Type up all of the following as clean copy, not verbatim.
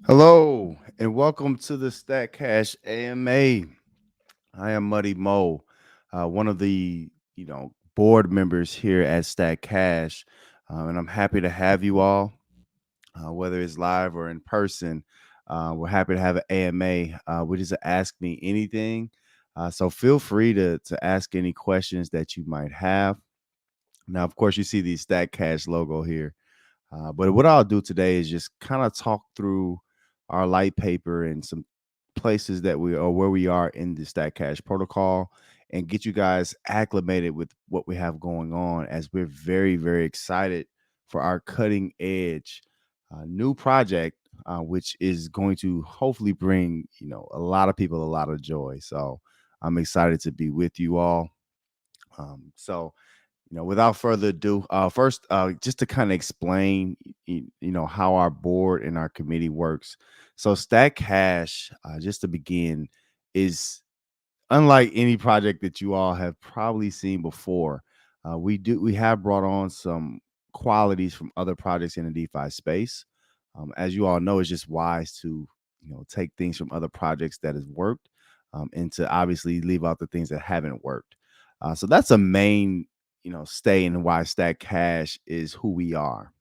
Hello and welcome to the Stat Cash AMA. I am Muddy Mo, one of the board members here at Stat Cash, and I'm happy to have you all, whether it's live or in person. We're happy to have an AMA, which is a Ask Me Anything. So feel free to ask any questions that you might have. Now, of course, you see the Stat Cash logo here. But what I'll do today is just kind of talk through our light paper and some places that we or where we are in the Stack Cash protocol and get you guys acclimated with what we have going on as we're very, very excited for our cutting edge new project, which is going to hopefully bring, a lot of people a lot of joy. So I'm excited to be with you all. Without further ado, first, just to kind of explain, how our board and our committee works. So, Stack Cash, just to begin, is unlike any project that you all have probably seen before. We have brought on some qualities from other projects in the DeFi space. As you all know, it's just wise to take things from other projects that has worked, and to obviously leave out the things that haven't worked. So that's a main stay in why Stack Cash is who we are.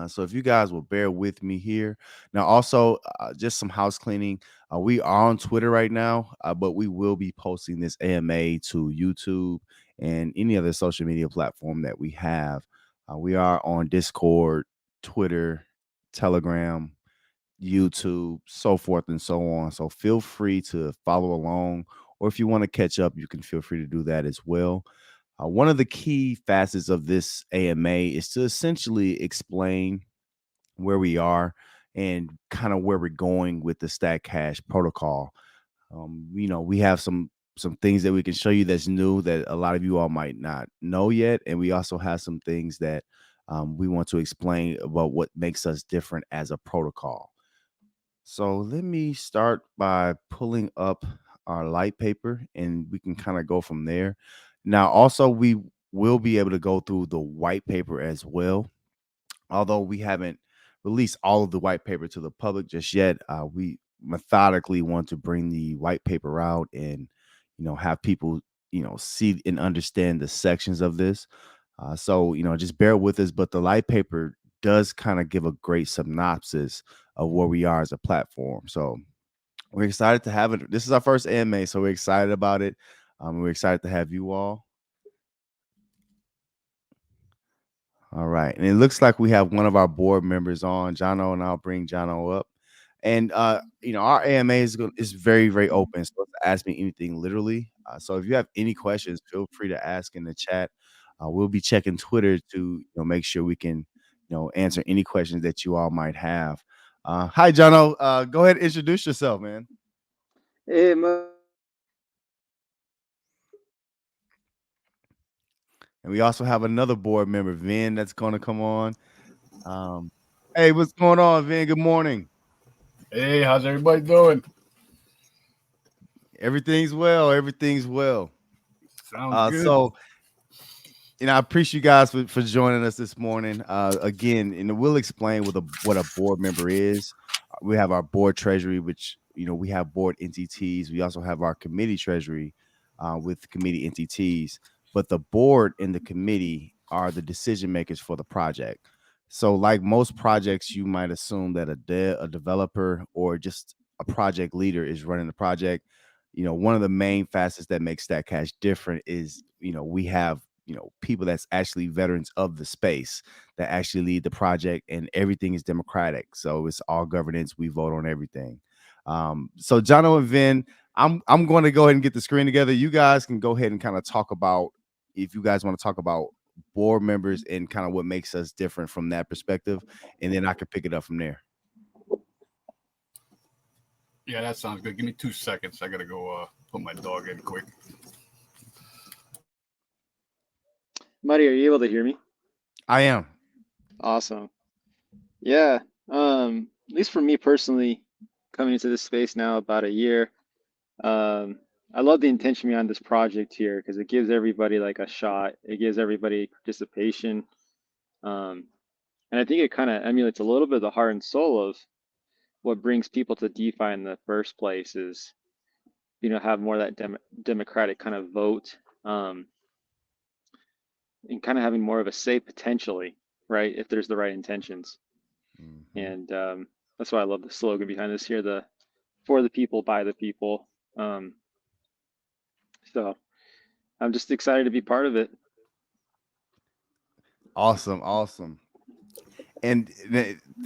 So if you guys will bear with me here. Now, also, just some house cleaning. We are on Twitter right now, but we will be posting this AMA to YouTube and any other social media platform that we have. We are on Discord, Twitter, Telegram, YouTube, so forth and so on. So feel free to follow along, or if you want to catch up, you can feel free to do that as well. One of the key facets of this AMA is to essentially explain where we are and kind of where we're going with the Stack Cash protocol. We have some things that we can show you that's new that a lot of you all might not know yet, and we also have some things that we want to explain about what makes us different as a protocol. So let me start by pulling up our light paper, and we can kind of go from there. Now, also, we will be able to go through the white paper as well, although we haven't released all of the white paper to the public just yet. We methodically want to bring the white paper out and have people see and understand the sections of this. So just bear with us, but the light paper does kind of give a great synopsis of where we are as a platform. So we're excited to have it. This is our first AMA, so we're excited about it. We're excited to have you all. All right. And it looks like we have one of our board members on, Jono, and I'll bring Jono up. And our AMA is very, very open. So it's ask me anything literally. So if you have any questions, feel free to ask in the chat. We'll be checking Twitter to make sure we can answer any questions that you all might have. Hi, Jono. Go ahead and introduce yourself, man. Hey, Muddy, And we also have another board member, Vin, that's going to come on. Um, hey, what's going on, Vin? Good morning. Hey, how's everybody doing? Everything's well. Everything's well. Sounds good. So I appreciate you guys for joining us this morning. Again, and we'll explain what a board member is. We have our board treasury, which we have board entities. We also have our committee treasury with committee entities. But the board and the committee are the decision makers for the project. So, like most projects, you might assume that a developer or just a project leader is running the project. One of the main facets that makes StatCash different is we have people that's actually veterans of the space that actually lead the project, and everything is democratic, so it's all governance. We vote on everything. So Jono and Vin, I'm going to go ahead and get the screen together. You guys can go ahead and kind of talk about, if you guys want to talk about board members and kind of what makes us different from that perspective, and then I can pick it up from there. Yeah, that sounds good. Give me 2 seconds. I gotta go put my dog in quick. are you able to hear me? I am. Awesome. Yeah. At least for me personally, coming into this space now about a year, um, I love the intention behind this project here because it gives everybody like a shot. It gives everybody participation. Um, And I think it kind of emulates a little bit of the heart and soul of what brings people to DeFi in the first place is, have more of that democratic kind of vote, and kind of having more of a say potentially, right? If there's the right intentions. Mm-hmm. And that's why I love the slogan behind this here, the for the people, by the people. So I'm just excited to be part of it. Awesome, awesome. And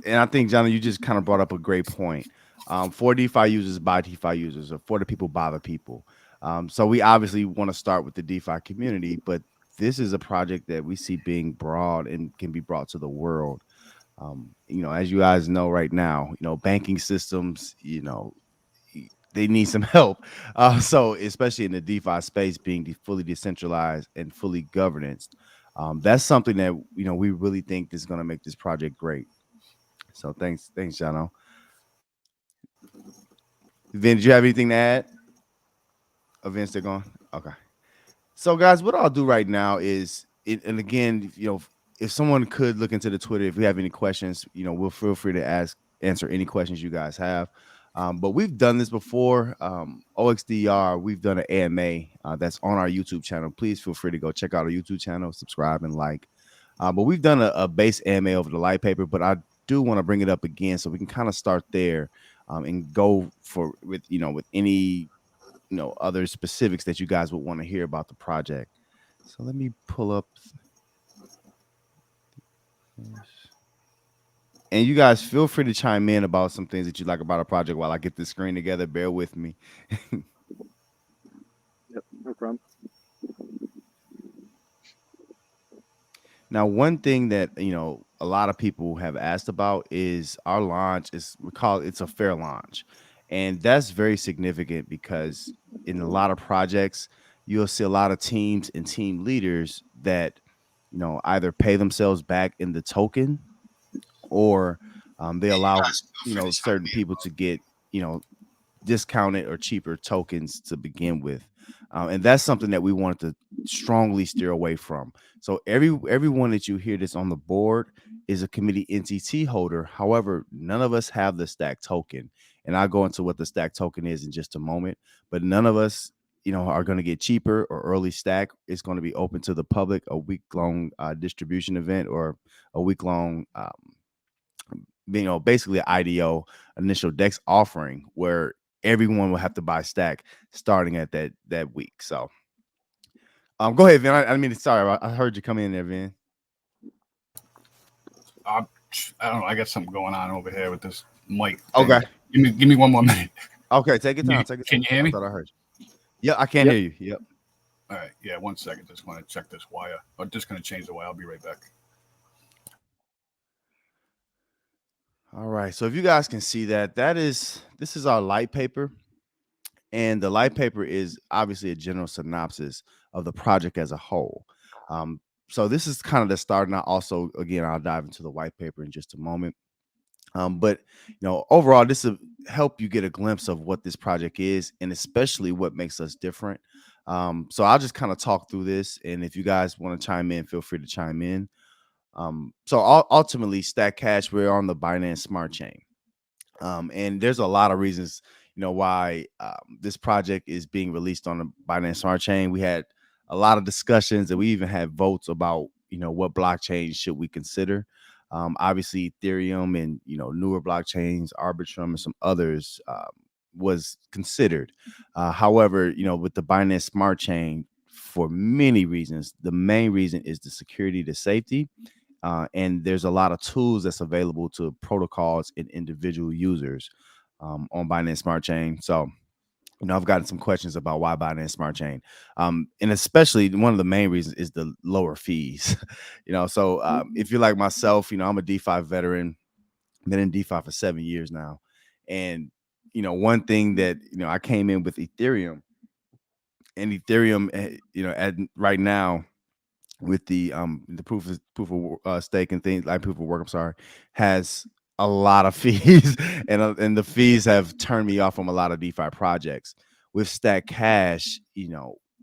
I think Johnny, you just kind of brought up a great point. For DeFi users, by DeFi users, or for the people, by the people. So we obviously want to start with the DeFi community, but this is a project that we see being broad and can be brought to the world. As you guys know right now, banking systems, they need some help. So especially in the DeFi space, being fully decentralized and fully governance, that's something that we really think is going to make this project great. So thanks, Jano. Vin, did you have anything to add? Vince, they're gone. Okay. So, guys, what I'll do right now is, and again, if someone could look into the Twitter, if we have any questions, we'll feel free to answer any questions you guys have. But we've done this before. OXDR, we've done an AMA that's on our YouTube channel. Please feel free to go check out our YouTube channel, subscribe, and like. But we've done a base AMA over the light paper, but I do want to bring it up again so we can kind of start there and go with any other specifics that you guys would want to hear about the project. So let me pull up this. And you guys feel free to chime in about some things that you like about a project while I get this screen together. Bear with me. Yep, no problem. Now, one thing that a lot of people have asked about is our launch it's a fair launch. And that's very significant because in a lot of projects, you'll see a lot of teams and team leaders that either pay themselves back in the token, or they allow certain people to get you know discounted or cheaper tokens to begin with. And that's something that we wanted to strongly steer away from. So everyone that you hear that's on the board is a committee NTT holder. However, none of us have the stack token. And I'll go into what the stack token is in just a moment. But none of us, are going to get cheaper or early stack. It's going to be open to the public, a week-long distribution event, or a week-long basically an IDO, initial DEX offering, where everyone will have to buy stack starting at that week. So go ahead, Vin. I mean, sorry, I heard you come in there, Vin. I don't know. I got something going on over here with this mic. Okay. Give me 1 more minute. Okay, take your time. Can you hear me? I thought I heard you. Yeah, I can't Yep. hear you. Yep. All right. Yeah, 1 second. Just want to check this wire. I'm just going to change the wire. I'll be right back. All right. So if you guys can see this is our light paper. And the light paper is obviously a general synopsis of the project as a whole. So this is kind of the start. And also, again, I'll dive into the white paper in just a moment. But overall, this will help you get a glimpse of what this project is, and especially what makes us different. So I'll just kind of talk through this, and if you guys want to chime in, feel free to chime in. So ultimately, Stack Cash, we're on the Binance Smart Chain. And there's a lot of reasons, why this project is being released on the Binance Smart Chain. We had a lot of discussions, and we even had votes about, what blockchain should we consider. Obviously, Ethereum and newer blockchains, Arbitrum, and some others was considered. However, with the Binance Smart Chain, for many reasons, the main reason is the security, the safety. And there's a lot of tools that's available to protocols and individual users on Binance Smart Chain. So, I've gotten some questions about why Binance Smart Chain, and especially one of the main reasons is the lower fees. So if you're like myself, I'm a DeFi veteran, been in DeFi for 7 years now, and one thing that I came in with Ethereum, and Ethereum, at right now, with the proof of stake and things like proof of work, I'm sorry, has a lot of fees, and the fees have turned me off from a lot of DeFi projects. With Stack Cash,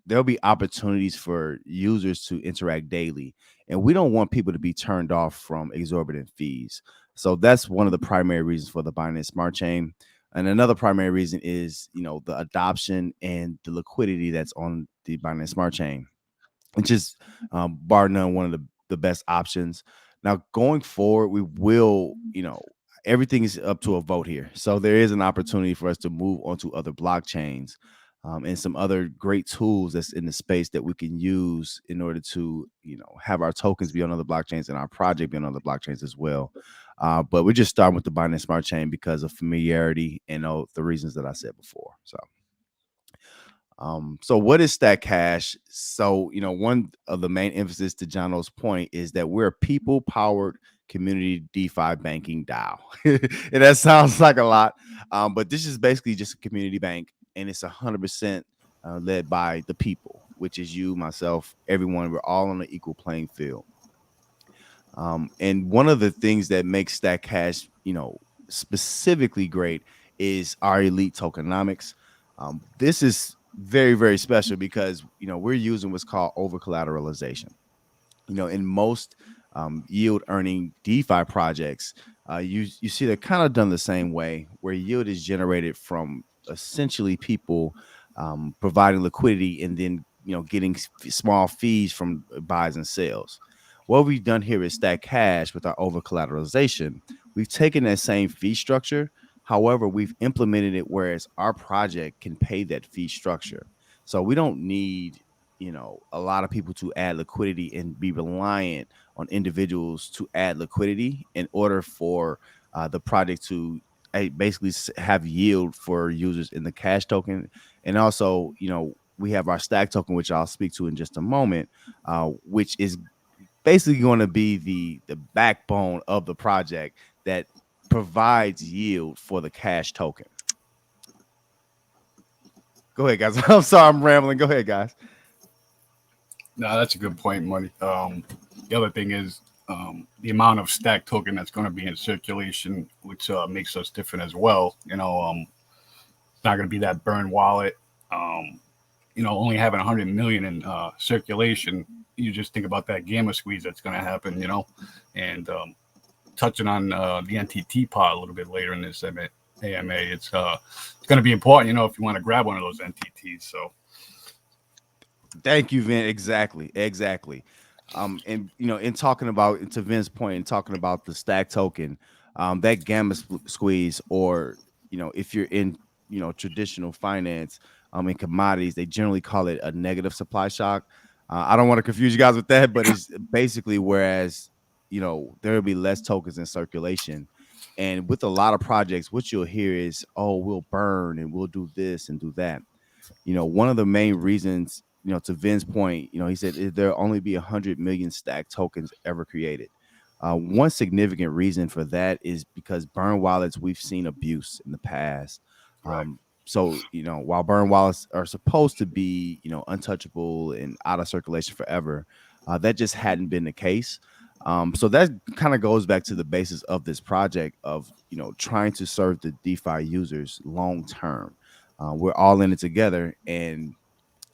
there'll be opportunities for users to interact daily, and we don't want people to be turned off from exorbitant fees. So that's one of the primary reasons for the Binance Smart Chain. And another primary reason is, the adoption and the liquidity that's on the Binance Smart Chain, which is, bar none, one of the best options. Now, going forward, we will, everything is up to a vote here. So there is an opportunity for us to move onto other blockchains, and some other great tools that's in the space that we can use in order to, have our tokens be on other blockchains and our project be on other blockchains as well. But we're just starting with the Binance Smart Chain because of familiarity and the reasons that I said before. So what is Stack Cash? So, one of the main emphasis to Jono's point is that we're a people powered community DeFi banking DAO. And that sounds like a lot. But this is basically just a community bank, and it's 100% led by the people, which is you, myself, everyone. We're all on an equal playing field. And one of the things that makes Stack Cash, specifically great is our elite tokenomics. This is very, very special because, we're using what's called over collateralization. In most yield earning DeFi projects, you see they're kind of done the same way, where yield is generated from essentially people providing liquidity and then, getting small fees from buys and sales. What we've done here is Stack Cash with our over collateralization. We've taken that same fee structure. However, we've implemented it whereas our project can pay that fee structure. So we don't need, a lot of people to add liquidity and be reliant on individuals to add liquidity in order for the project to basically have yield for users in the cash token. And also, we have our stack token, which I'll speak to in just a moment, which is basically going to be the backbone of the project that provides yield for the cash token. Go ahead, guys. I'm sorry, I'm rambling. Go ahead, guys. No, that's a good point, Money. The other thing is the amount of stack token that's going to be in circulation, which makes us different as well. It's not going to be that burn wallet. Only having 100 million in circulation, you just think about that gamma squeeze that's going to happen. And touching on the NTT pod a little bit later in this AMA, it's going to be important. If you want to grab one of those NTTs. So. Thank you, Vin. Exactly. And in talking about, to Vin's point, and talking about the stack token, that gamma squeeze, or if you're in traditional finance, in commodities, they generally call it a negative supply shock. I don't want to confuse you guys with that, but it's basically whereas there will be less tokens in circulation. And with a lot of projects, what you'll hear is, oh, we'll burn and we'll do this and do that. One of the main reasons, to Vin's point, he said there'll only be 100 million stack tokens ever created. One significant reason for that is because burn wallets, we've seen abuse in the past. Right. So, while burn wallets are supposed to be, untouchable and out of circulation forever, that just hadn't been the case. So that kind of goes back to the basis of this project of, trying to serve the DeFi users long term. We're all in it together, and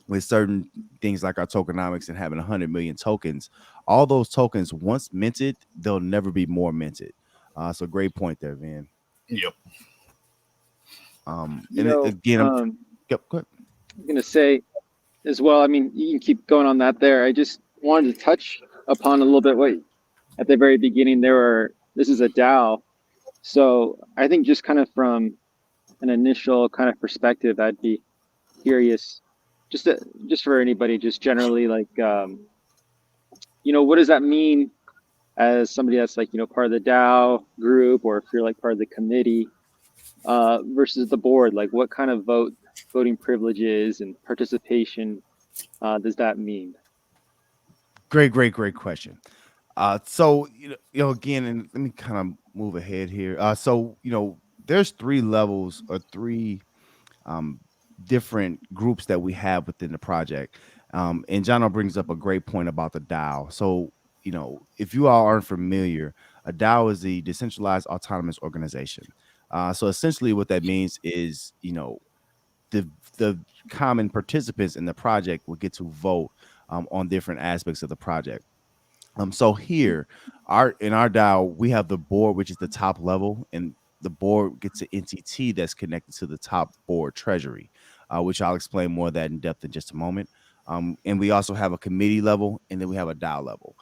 with certain things like our tokenomics and having 100 million tokens, all those tokens once minted, they'll never be more minted. So great point there, Van. Yep. You And know, again, yep, go ahead. I'm gonna say as well. I mean, you can keep going on that there. I just wanted to touch upon a little bit what at the very beginning there were. This is a DAO, so I think just kind of from an initial kind of perspective, I'd be curious, just for anybody, just generally like, what does that mean as somebody that's like part of the DAO group, or if you're like part of the committee, versus the board? Like, what kind of voting privileges and participation does that mean? Great question. So again, and let me kind of move ahead here. So there's three levels or three um, different groups that we have within the project. And Jono brings up a great point about the DAO. So if you all aren't familiar, a DAO is the decentralized autonomous organization. So essentially, what that means is the common participants in the project will get to vote on different aspects of the project. So here, our in our DAO, we have the board, which is the top level, and the board gets an entity that's connected to the top board treasury, which I'll explain more of that in depth in just a moment. And we also have a committee level, and then we have a DAO level.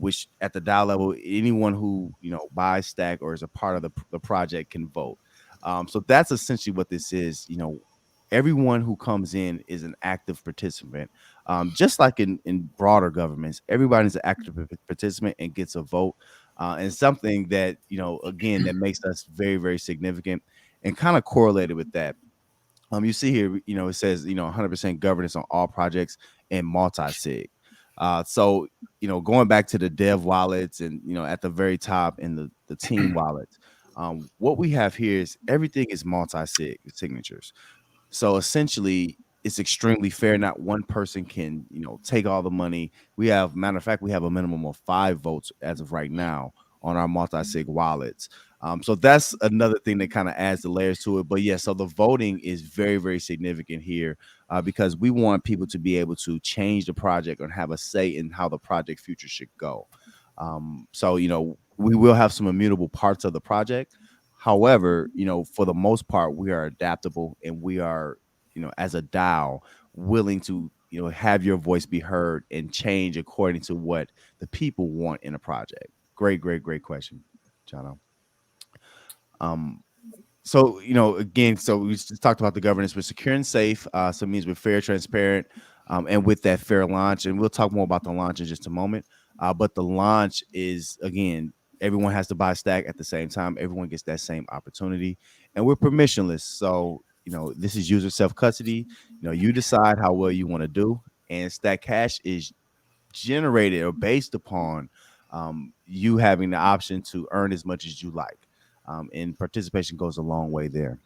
Which at the DAO level, anyone who buys Stack or is a part of the project can vote. So that's essentially what this is. Everyone who comes in is an active participant, just like in broader governments. Everybody's an active participant and gets a vote, and something that again, that makes us very, very significant and kind of correlated with that. You see here, it says 100% governance on all projects and multi-sig. So going back to the dev wallets and at the very top in the team wallets, what we have here is everything is multi-sig signatures. So essentially, it's extremely fair. Not one person can, take all the money. Matter of fact, we have a minimum of 5 votes as of right now on our multi-sig wallets. So that's another thing that kind of adds the layers to it. But yeah, so the voting is very, very significant here because we want people to be able to change the project and have a say in how the project future should go. So we will have some immutable parts of the project. However, for the most part, we are adaptable and we are, as a DAO, willing to, have your voice be heard and change according to what the people want in a project. Great, great, great question, John. So again, so we just talked about the governance. We're secure and safe. So it means we're fair, transparent, and with that fair launch. And we'll talk more about the launch in just a moment. But the launch is, again, everyone has to buy Stack at the same time. Everyone gets that same opportunity, and we're permissionless. So this is user self custody. You decide how well you want to do, and Stack Cash is generated or based upon you having the option to earn as much as you like. And participation goes a long way there.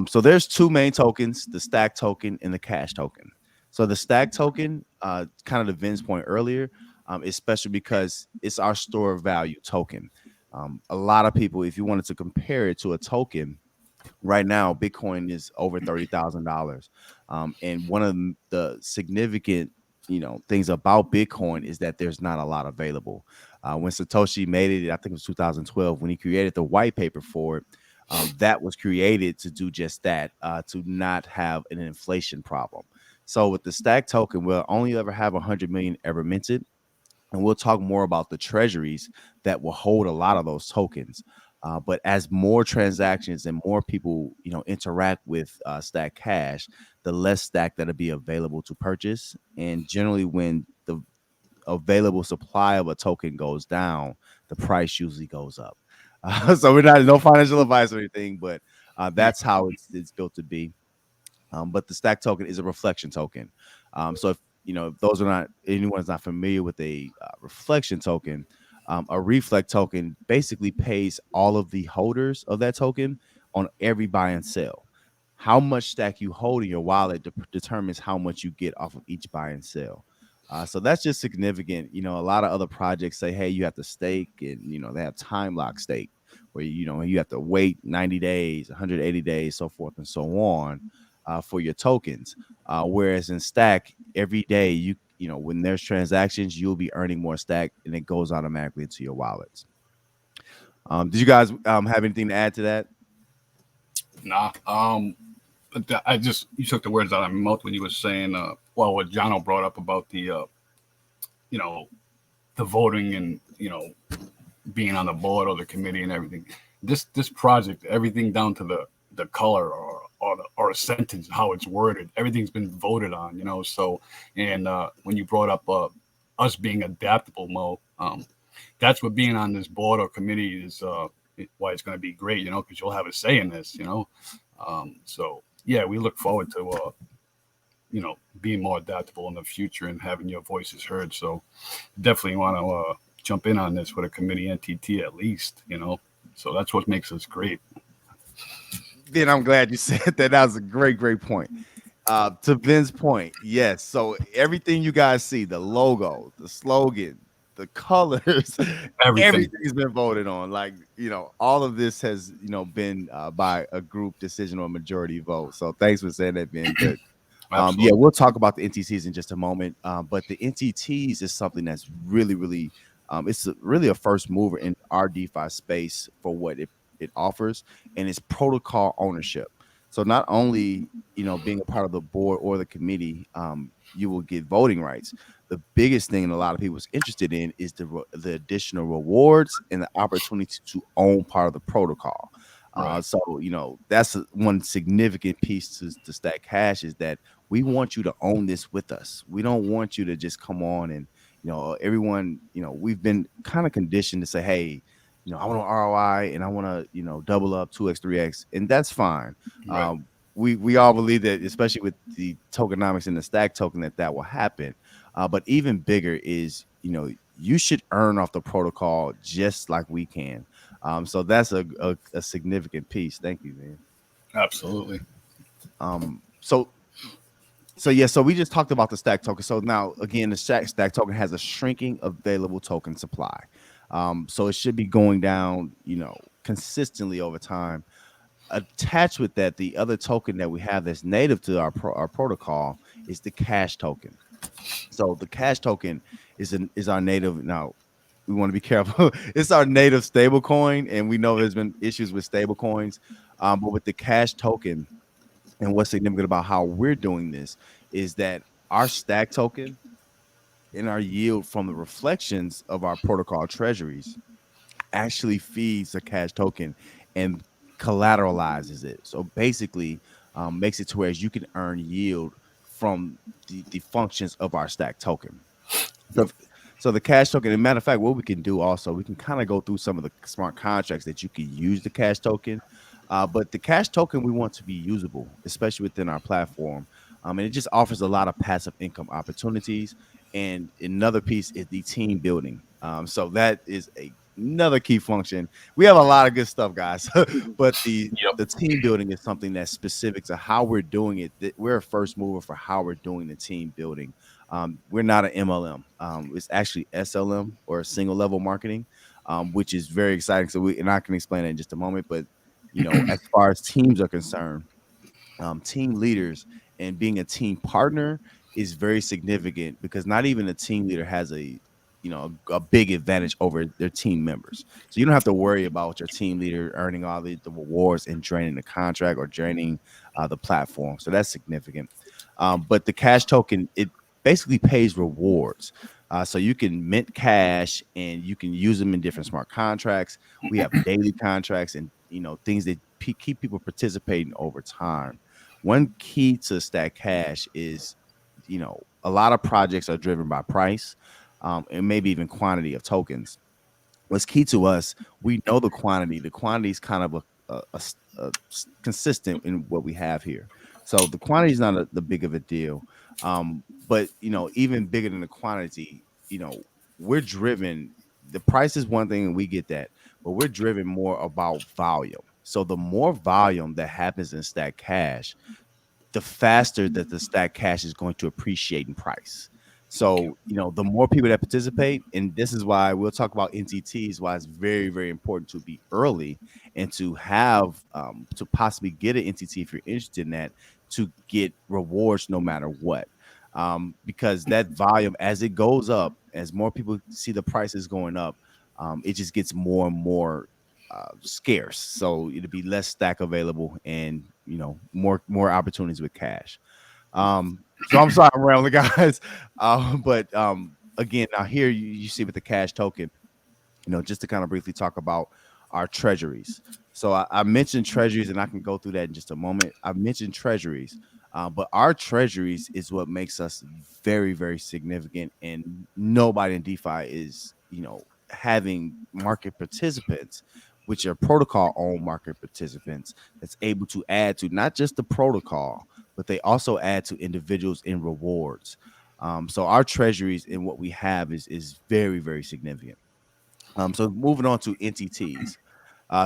So there's 2 main tokens, the Stack token and the Cash token. So the Stack token, kind of to Vin's point earlier, is special because it's our store of value token. A lot of people, if you wanted to compare it to a token, right now Bitcoin is over $30,000. And one of the significant things about Bitcoin is that there's not a lot available. When Satoshi made it, I think it was 2012, when he created the white paper for it, that was created to do just that, to not have an inflation problem. So with the Stack token, we'll only ever have 100 million ever minted. And we'll talk more about the treasuries that will hold a lot of those tokens. But as more transactions and more people, interact with Stack Cash, the less Stack that'll be available to purchase. And generally, when the available supply of a token goes down, the price usually goes up. So we're not no financial advice or anything, but that's how it's built to be. But the Stack token is a reflection token. So if those are not anyone's not familiar with a reflection token, a reflect token basically pays all of the holders of that token on every buy and sell. How much Stack you hold in your wallet determines how much you get off of each buy and sell. So that's just significant. A lot of other projects say, hey, you have to stake, and they have time lock stake where you have to wait 90 days, 180 days, so forth and so on. For your tokens, whereas in Stack, every day when there's transactions, you'll be earning more Stack, and it goes automatically into your wallets. Did you guys have anything to add to that? Nah. You took the words out of my mouth when you were saying, what Jono brought up about the the voting and being on the board or the committee and everything. This project, everything down to the color or a sentence, how it's worded, everything's been voted on, so, and when you brought up us being adaptable, Mo, that's what being on this board or committee is why it's going to be great, because you'll have a say in this, so yeah, we look forward to being more adaptable in the future and having your voices heard. So definitely want to jump in on this with a committee entity at least, so that's what makes us great. Then I'm glad you said that. That was a great, great point. To Vin's point, yes. So everything you guys see, the logo, the slogan, the colors, Everything. everything's been voted on. Like, all of this has, been by a group decision or majority vote. So thanks for saying that, Ben. But yeah, Absolutely. we'll talk about the NTTs in just a moment. But the NTTs is something that's really, really, really a first mover in our DeFi space for what it offers, and it's protocol ownership. So not only being a part of the board or the committee, you will get voting rights. The biggest thing that a lot of people is interested in is the additional rewards and the opportunity to own part of the protocol. Right. So that's one significant piece to Stack Hash is that we want you to own this with us. We don't want you to just come on and everyone. We've been kind of conditioned to say, hey, I want an ROI and I want to double up 2x 3x, and that's fine. Right. We all believe that, especially with the tokenomics and the stack token, that will happen. But even bigger is you should earn off the protocol just like we can. So that's a significant piece. Thank you, man. Absolutely. So yeah, so we just talked about the stack token. So now again, the stack token has a shrinking available token supply. So it should be going down, consistently over time. Attached with that, the other token that we have that's native to our protocol is the cash token. So the cash token is our native. Now we want to be careful. It's our native stable coin, and we know there's been issues with stable coins. But with the cash token, and what's significant about how we're doing this is that our stack token and our yield from the reflections of our protocol treasuries actually feeds the cash token and collateralizes it. So basically, makes it to where you can earn yield from the functions of our stack token. So, Yep. so the cash token, as a matter of fact, what we can do also, we can kind of go through some of the smart contracts that you can use the cash token. But the cash token we want to be usable, especially within our platform. And it just offers a lot of passive income opportunities. And another piece is the team building. So that is another key function. We have a lot of good stuff, guys, but Yep. the team building is something that's specific to how we're doing it. We're a first mover for how we're doing the team building. We're not an MLM. It's actually SLM, or single level marketing, which is very exciting. So and I can explain that in just a moment. But as far as teams are concerned, team leaders and being a team partner is very significant, because not even a team leader has a big advantage over their team members. So you don't have to worry about your team leader earning all the rewards and draining the contract or draining the platform. So that's significant. But the cash token, it basically pays rewards. So you can mint cash and you can use them in different smart contracts. We have daily contracts and things that keep people participating over time. One key to Stack Cash is a lot of projects are driven by price, and maybe even quantity of tokens. What's key to us, we know the quantity. The quantity is kind of consistent in what we have here. So the quantity is not the big of a deal. But even bigger than the quantity, we're driven. The price is one thing, and we get that, but we're driven more about volume. So the more volume that happens in Stack Cash, the faster that the stack cash is going to appreciate in price. Okay. So, the more people that participate, and this is why we'll talk about NTTs, why it's very, very important to be early and to have to possibly get an NTT if you're interested in that, to get rewards no matter what. Because that volume, as it goes up, as more people see the prices going up, it just gets more and more scarce. So it'll be less stack available, and more opportunities with cash. So I'm sorry I'm rambling, guys. But again, now here you see with the cash token, just to kind of briefly talk about our treasuries. So I mentioned treasuries, and I can go through that in just a moment. I mentioned treasuries, but our treasuries is what makes us very, very significant. And nobody in DeFi is, having market participants, which are protocol owned market participants, that's able to add to not just the protocol, but they also add to individuals in rewards. So our treasuries and what we have is very, very significant. So moving on to NTTs.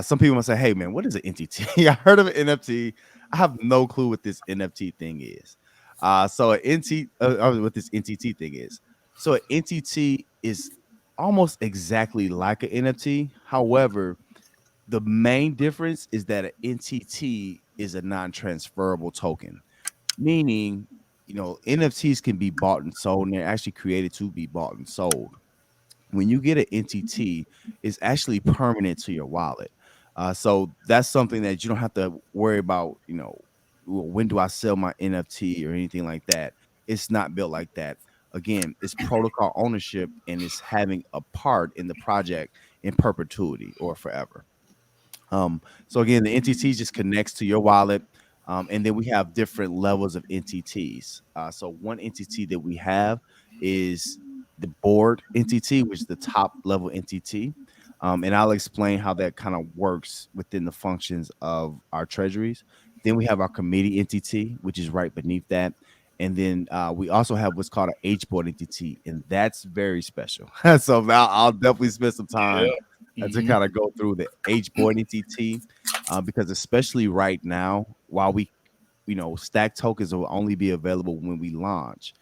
Some people must say, "Hey, man, what is an NTT?" I heard of an NFT. I have no clue what this NFT thing is. So an NT, what this NTT thing is. So an NTT is almost exactly like an NFT. However, the main difference is that an NTT is a non-transferable token, meaning, NFTs can be bought and sold, and they're actually created to be bought and sold. When you get an NTT, it's actually permanent to your wallet. So that's something that you don't have to worry about, when do I sell my NFT or anything like that. It's not built like that. Again, it's protocol ownership and it's having a part in the project in perpetuity or forever. So again, the NTT just connects to your wallet. And then we have different levels of NTTs. So one entity that we have is the board NTT, which is the top level NTT. And I'll explain how that kind of works within the functions of our treasuries. Then we have our committee NTT, which is right beneath that. And then we also have what's called an H board NTT, and that's very special. So I'll definitely spend some time Yeah. to Hmm. kind of go through the H board NTT, because especially right now, while stack tokens will only be available when we launch.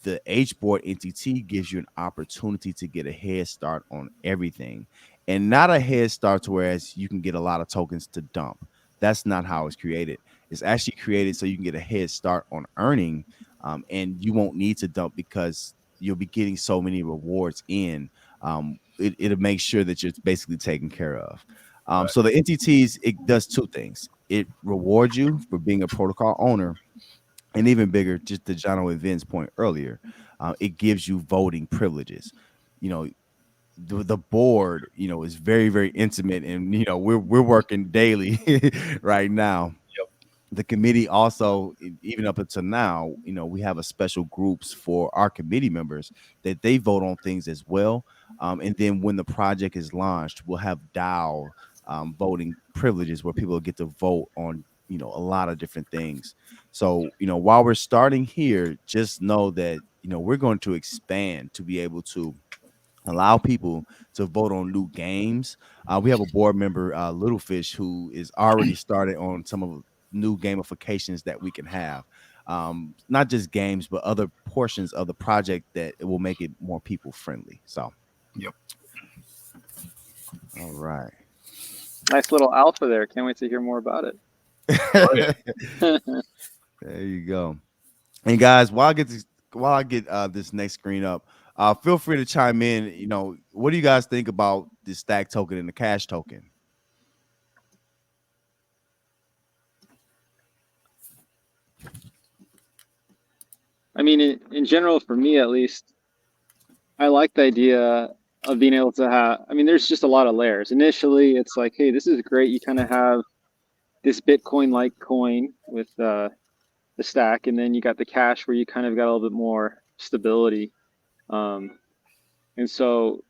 The H board NTT gives you an opportunity to get a head start on everything, and not a head start to whereas you can get a lot of tokens to dump. That's not how it's created. It's actually created so you can get a head start on earning, and you won't need to dump because you'll be getting so many rewards in. It'll make sure that you're basically taken care of. Right. So the NTTs, it does two things. It rewards you for being a protocol owner, and even bigger, just to John and Vin's point earlier, it gives you voting privileges. You know, the board, is very, very intimate, and we're working daily right now. Yep. The committee also, even up until now, we have a special groups for our committee members that they vote on things as well. And then when the project is launched, we'll have DAO voting privileges where people get to vote on a lot of different things. So while we're starting here, just know that we're going to expand to be able to allow people to vote on new games. We have a board member, Littlefish, who is already started on some of new gamifications that we can have. Not just games, but other portions of the project that it will make it more people friendly. So, Yep. all right. Nice little alpha there. Can't wait to hear more about Oh yeah. it. There you go. And guys, while I get this next screen up, feel free to chime in. What do you guys think about the stack token and the cash token? I mean, in general, for me at least, I like the idea of being able to have. I mean, there's just a lot of layers. Initially, it's like, hey, this is great. You kind of have this Bitcoin-like coin with the stack, and then you got the cash where you kind of got a little bit more stability. Um, and so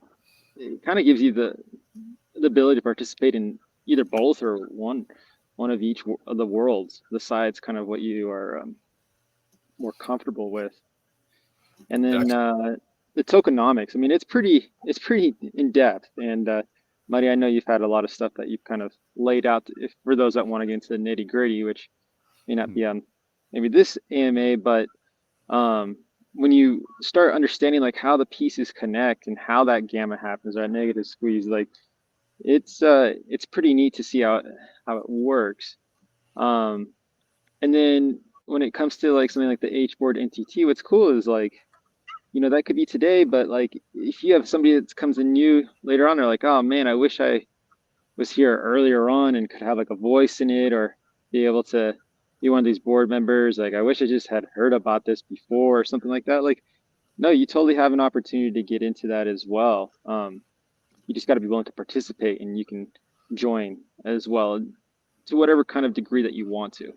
it kind of gives you the ability to participate in either both or one of each of the worlds. The side's kind of what you are more comfortable with. And then Gotcha. the tokenomics. I mean, it's pretty in depth. And Marty, I know you've had a lot of stuff that you've kind of laid out. If for those that want to get into the nitty gritty, which may not be on maybe this AMA, but um, when you start understanding like how the pieces connect and how that gamma happens, or that negative squeeze, like it's pretty neat to see how it works. Um, and then when it comes to like something like the H board NTT, what's cool is like that could be today, but like if you have somebody that comes in new later on, they're like, oh man, I wish I was here earlier on and could have like a voice in it or be able to be one of these board members. Like, I wish I just had heard about this before or something like that. Like, no, you totally have an opportunity to get into that as well. You just got to be willing to participate and you can join as well to whatever kind of degree that you want to.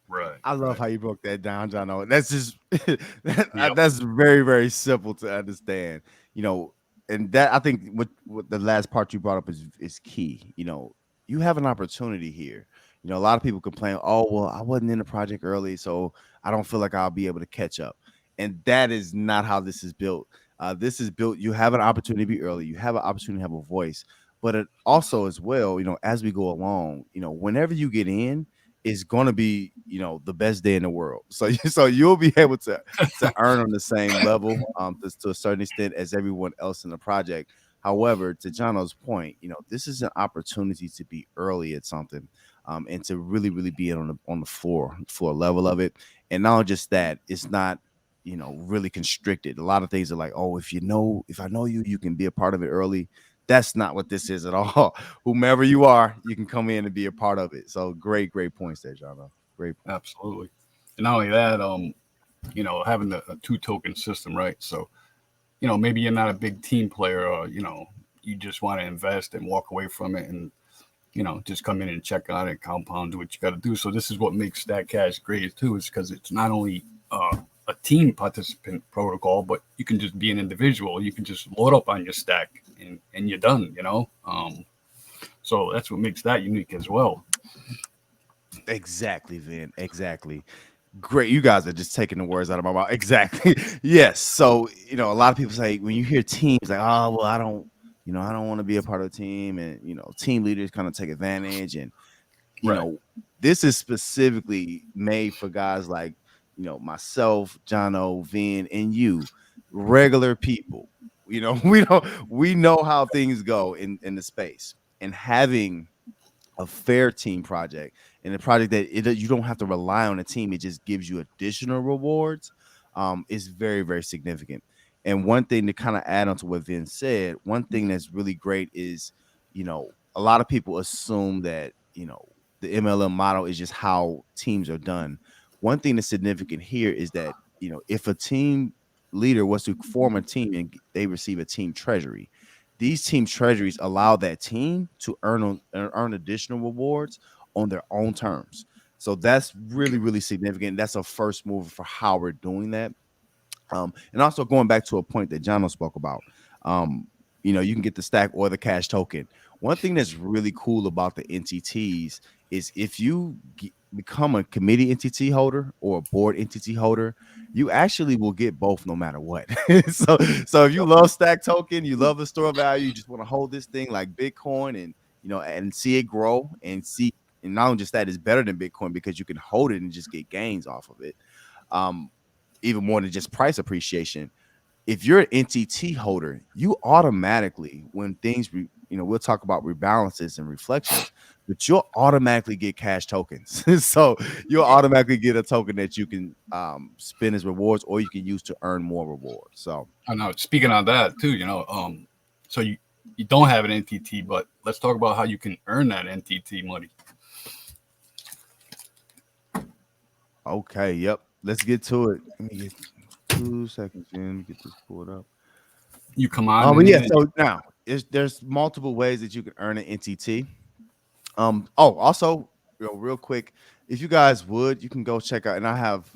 Right. I love Right. how you broke that down, John. Owen. That's just Yep. that's very, very simple to understand. You know, and that I think what the last part you brought up is key. You have an opportunity here. A lot of people complain, oh well, I wasn't in the project early, so I don't feel like I'll be able to catch up. And that is not how this is built. This is built. You have an opportunity to be early. You have an opportunity to have a voice, but it also as well. As we go along, whenever you get in, is going to be, the best day in the world. So so you'll be able to earn on the same level, to a certain extent as everyone else in the project. However, to Jono's point, this is an opportunity to be early at something, and to really, really be on the floor level of it. And not just that, it's not, really constricted. A lot of things are like, oh, if I know you, you can be a part of it early. That's not what this is at all. Whomever you are, you can come in and be a part of it. So great points there, Jono. Great point. Absolutely. And not only that, having a two token system, right? So, maybe you're not a big team player, or you just want to invest and walk away from it, and just come in and check on it, compound, do what you got to do. So this is what makes Stack Cash great too, is because it's not only a team participant protocol, but you can just be an individual. You can just load up on your stack, and you're done. So that's what makes that unique as well. Exactly, Vin. Exactly. Great. You guys are just taking the words out of my mouth. Exactly. Yes. So, a lot of people say when you hear teams like, oh, well, I don't want to be a part of a team. And, team leaders kind of take advantage. And, you Right. know, this is specifically made for guys like, myself, Jono, Vin, and you, regular people. We know how things go in the space. And having a fair team project and a project that you don't have to rely on a team, it just gives you additional rewards, is very, very significant. And one thing to kind of add on to what Vin said, one thing that's really great is, a lot of people assume that, the MLM model is just how teams are done. One thing that's significant here is that, if a team leader was to form a team and they receive a team treasury, these team treasuries allow that team to earn additional rewards on their own terms. So that's really, really significant. That's a first mover for how we're doing that. And also going back to a point that Jono spoke about, you can get the stack or the cash token. One thing that's really cool about the NTTs is if you become a committee entity holder or a board entity holder, you actually will get both no matter what. so so if you love stack token, you love the store value, you just want to hold this thing like Bitcoin, and and see it grow and see, and not only just that, it's better than Bitcoin because you can hold it and just get gains off of it. Um, Even more than just price appreciation. If you're an NTT holder, you automatically, when things, we'll talk about rebalances and reflections, but you'll automatically get cash tokens. So you'll automatically get a token that you can spend as rewards, or you can use to earn more rewards. So I know. Speaking on that too, so you don't have an NTT, but let's talk about how you can earn that NTT money. okay, yep. Let's get to it. Let me get 2 seconds in, get this pulled up. You come on But in yeah, there. so now there's multiple ways that you can earn an NTT. Also, real quick, if you guys would, you can go check out, and I have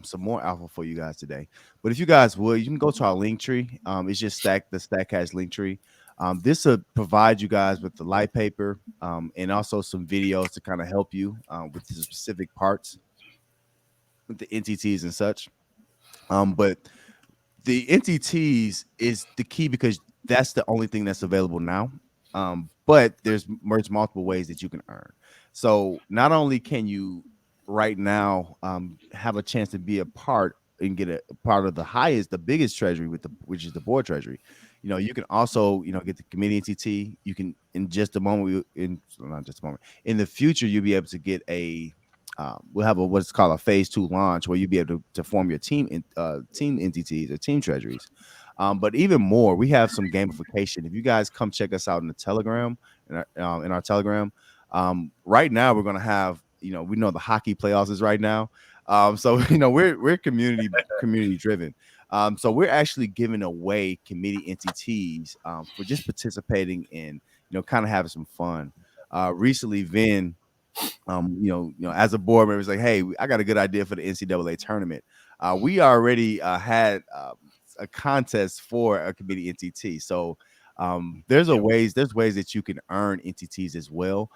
some more alpha for you guys today. But if you guys would, you can go to our link tree. It's just the Stackcash link tree. This will provide you guys with the light paper, and also some videos to kind of help you with the specific parts with the NTTs and such. But the NTTs is the key because that's the only thing that's available now. But there's multiple ways that you can earn. So not only can you right now have a chance to be a part and get a part of the biggest treasury which is the board treasury. You can also get the committee NTT. You can, in just a moment, not just a moment, in the future, you'll be able to get we'll have what's called a phase 2 launch where you'll be able to form your team entities or team treasuries. But even more, we have some gamification. If you guys come check us out in the Telegram, in our Telegram, right now we're gonna have, we know the hockey playoffs is right now. So we're community driven. So we're actually giving away committee entities for just participating in, kind of having some fun. Recently, Vin, as a board member, it's like, hey, I got a good idea for the NCAA tournament. We already had a contest for a committee NTT. So there's ways that you can earn NTTs as well.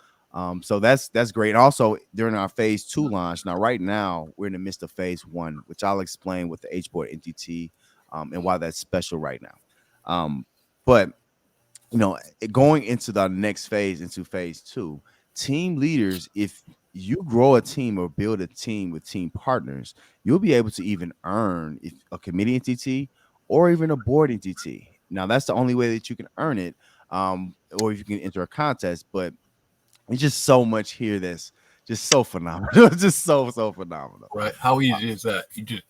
So that's great. And also during our phase 2 launch, now right now we're in the midst of phase 1, which I'll explain with the H board NTT and why that's special right now. But going into the next phase, into phase 2, team leaders, if you grow a team or build a team with team partners, you'll be able to even earn if a committee entity or even a board entity. Now, that's the only way that you can earn it, or if you can enter a contest. But it's just so much here that's just so phenomenal, just so phenomenal. Right? How easy is that? You just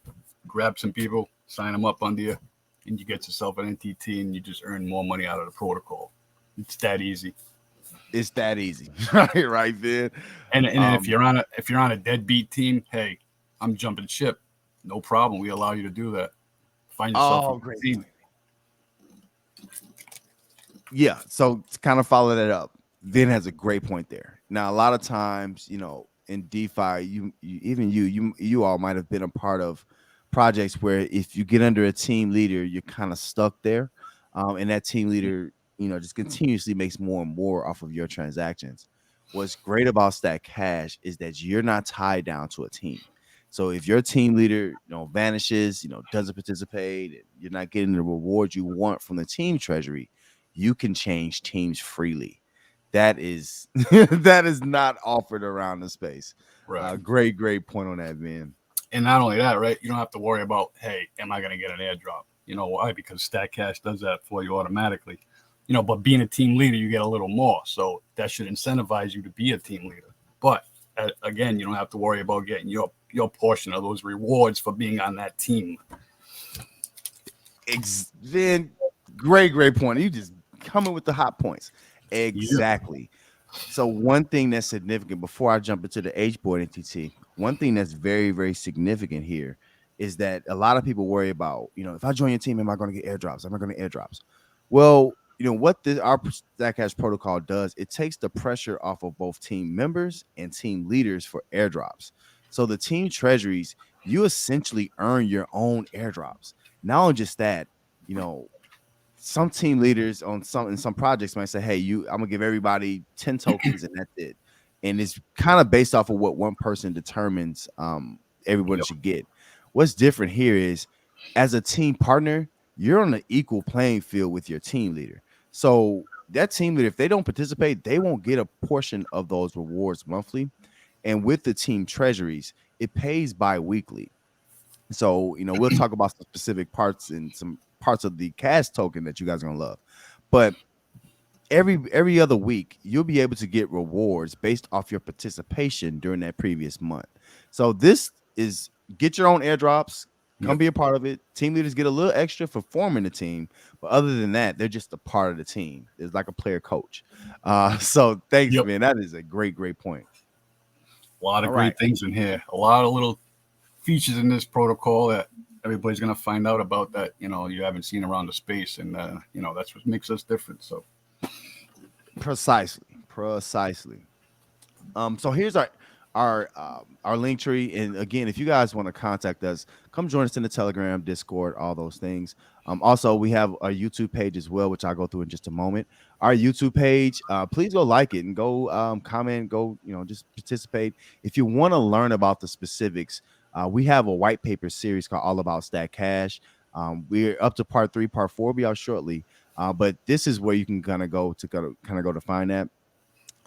grab some people, sign them up under you, and you get yourself an NTT, and you just earn more money out of the protocol. It's that easy. It's that easy, right there. And if Um, you're on a deadbeat team, hey, I'm jumping ship. No problem. We allow you to do that. Find yourself a oh, good great team. point. Yeah, so to kind of follow that up, Vin has a great point there. Now, a lot of times, in DeFi, even you all might have been a part of projects where if you get under a team leader, you're kind of stuck there, and that team leader, just continuously makes more and more off of your transactions. What's great about Stack Cash is that you're not tied down to a team. So if your team leader, vanishes, doesn't participate, and you're not getting the reward you want from the team treasury, you can change teams freely. That is that is not offered around the space. Right. Great point on that, man. And not only that, right? You don't have to worry about, hey, am I going to get an airdrop? You know why? Because StatCash does that for you automatically. But being a team leader, you get a little more. So that should incentivize you to be a team leader. But again, you don't have to worry about getting your portion of those rewards for being on that team. Then great point. You just coming with the hot points. Yeah. Exactly. So one thing that's significant before I jump into the H board NTT, one thing that's very significant here is that a lot of people worry about, if I join your team, am I going to get airdrops? Am I going to get airdrops? Well, what our Stackhash protocol does, it takes the pressure off of both team members and team leaders for airdrops. So the team treasuries, you essentially earn your own airdrops. Not only just that, you know, some team leaders in some projects might say, "Hey, I'm gonna give everybody 10 tokens and that's it," and it's kind of based off of what one person determines everybody Yep. should get. What's different here is, as a team partner, you're on an equal playing field with your team leader. So that team leader, if they don't participate, they won't get a portion of those rewards monthly. And with the team treasuries, it pays bi-weekly. So, we'll talk about some specific parts and some parts of the cash token that you guys are gonna love. But every other week, you'll be able to get rewards based off your participation during that previous month. So this is get your own airdrops, come Yep. be a part of it. Team leaders get a little extra for forming the team, but other than that, they're just a part of the team. It's like a player coach. So thanks, Yep. man. That is a great point. A lot of All right. great things in here. A lot of little features in this protocol that everybody's going to find out about that you haven't seen around the space, and that's what makes us different. So Precisely. So here's our link tree, and again, if you guys want to contact us, come join us in the Telegram, Discord, all those things. Also, we have a YouTube page as well, which I'll go through in just a moment. Our YouTube page, please go like it and go comment, go just participate. If you want to learn about the specifics, we have a white paper series called All About Stack Cash. We're up to part 3, part 4 will be out shortly. But this is where you can kind of go to find that.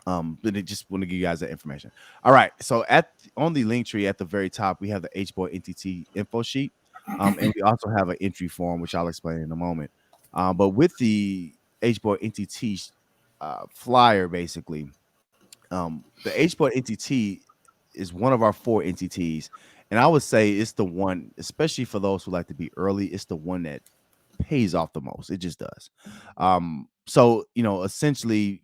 But I just want to give you guys that information. All right. So on the link tree at the very top, we have the HBoy NTT info sheet. And we also have an entry form, which I'll explain in a moment. But with the HBoy NTT flyer, basically, the HBoy NTT is one of our 4 entities. And I would say it's the one, especially for those who like to be early, it's the one that pays off the most. It just does. So essentially,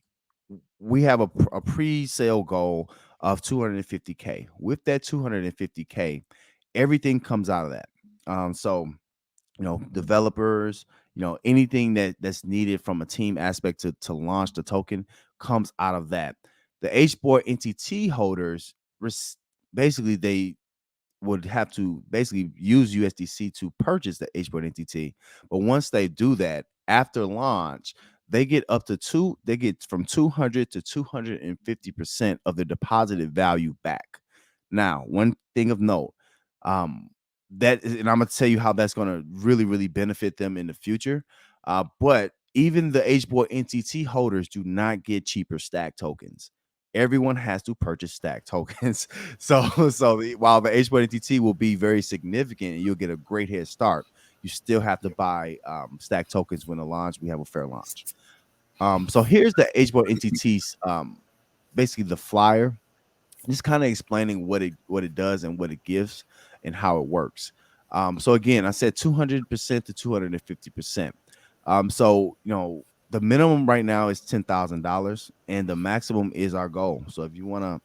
we have a pre-sale goal of 250K. With that 250K, everything comes out of that. So developers, anything that's needed from a team aspect to launch the token comes out of that. The HBoard NTT holders, basically they would have to basically use USDC to purchase the HBoard NTT. But once they do that, after launch, they get from 200 to 250% of the deposited value back. Now, one thing of note, and I'm gonna tell you how that's gonna really benefit them in the future. But even the HBoard NTT holders do not get cheaper stack tokens. everyone has to purchase stack tokens. While the H-Board NTT will be very significant and you'll get a great head start, you still have to Yep. buy stack tokens when the launch. We have a fair launch. So here's the H-Board NTT's basically the flyer, just kind of explaining what it does and what it gives and how it works. So again, I said 200% to 250%. So the minimum right now is $10,000, and the maximum is our goal. So if you want to,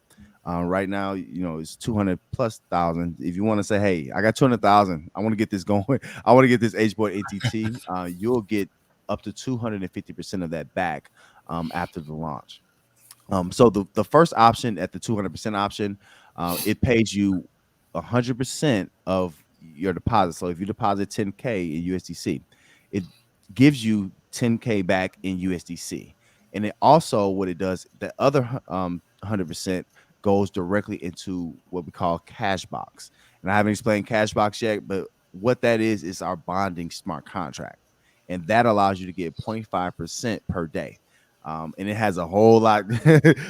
right now, it's 200 plus thousand. If you want to say, hey, I got 200,000, I want to get this going. I want to get this H board ATT. You'll get up to 250% of that back after the launch. So the first option at the 200% option, it pays you 100% of your deposit. So if you deposit 10K in USDC, it gives you 10K back in USDC. And it also, what it does, the other 100% goes directly into what we call cash box. And I haven't explained cash box yet, but what that is our bonding smart contract. And that allows you to get 0.5% per day. And it has a whole lot,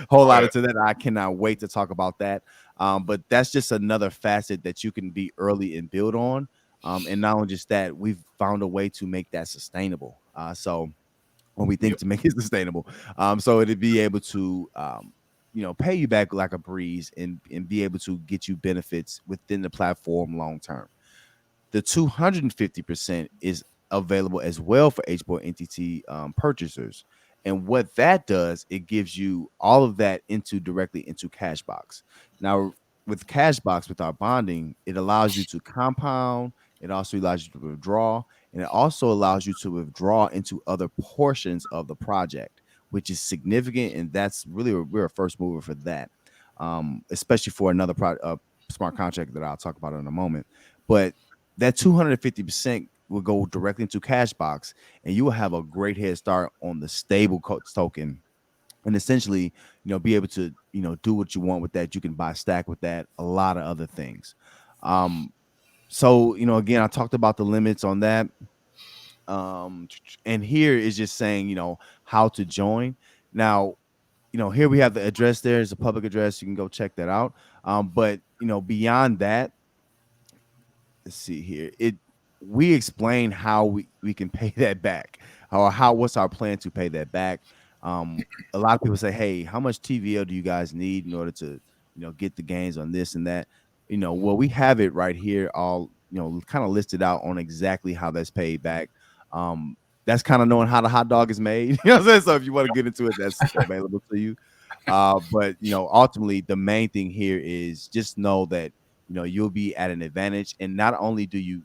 whole Oh lot yeah. into that. I cannot wait to talk about that. But that's just another facet that you can be early and build on. And not only just that, we've found a way to make that sustainable. So when we think Yep. to make it sustainable, so it'd be able to, pay you back like a breeze and be able to get you benefits within the platform long term. The 250% is available as well for HBOR entity purchasers. And what that does, it gives you all of that into directly into Cashbox. Now, with Cashbox, with our bonding, it allows you to compound. It also allows you to withdraw, and it also allows you to withdraw into other portions of the project, which is significant. And that's really we're a first mover for that, especially for another smart contract that I'll talk about in a moment. But that 250% will go directly into Cashbox, and you will have a great head start on the stable token. And essentially, be able to, do what you want with that. You can buy stack with that, a lot of other things. So, again, I talked about the limits on that. And here is just saying, how to join. Now, here we have the address. There's a public address. You can go check that out. But, beyond that, let's see here. We explain how we can pay that back, or what's our plan to pay that back. A lot of people say, hey, how much TVL do you guys need in order to get the gains on this and that? Well, we have it right here, all kind of listed out on exactly how that's paid back. That's kind of knowing how the hot dog is made. You know what I'm saying? So if you want to get into it, that's available to you. But ultimately the main thing here is just know that you'll be at an advantage. And not only do you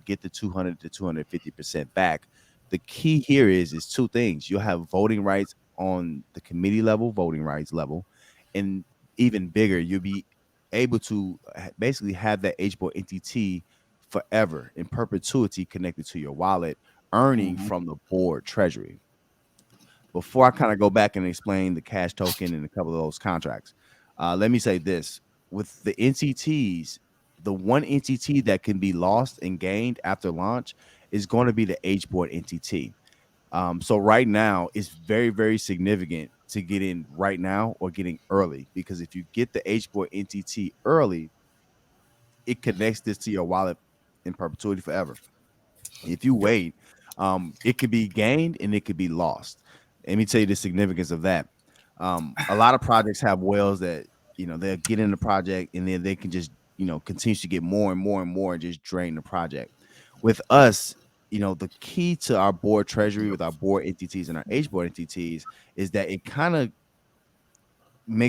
get the 200 to 250% back, the key here is two things. You'll have voting rights on the committee level, voting rights level, and even bigger, you'll be able to basically have that HBOR NTT forever in perpetuity connected to your wallet, earning Hmm. from the board treasury. Before I kind of go back and explain the cash token and a couple of those contracts, let me say this: with the NTTs, the one NTT that can be lost and gained after launch is going to be the H board NTT. So right now, it's very, very significant to get in right now or getting early, because if you get the H board NTT early, it connects this to your wallet in perpetuity forever. If you Yep. wait, it could be gained and it could be lost. Let me tell you the significance of that. A lot of projects have whales that they'll get in the project and then they can just continue to get more and more and more and just drain the project. With us, the key to our board treasury Yep. with our board entities and our H board entities is that it kind of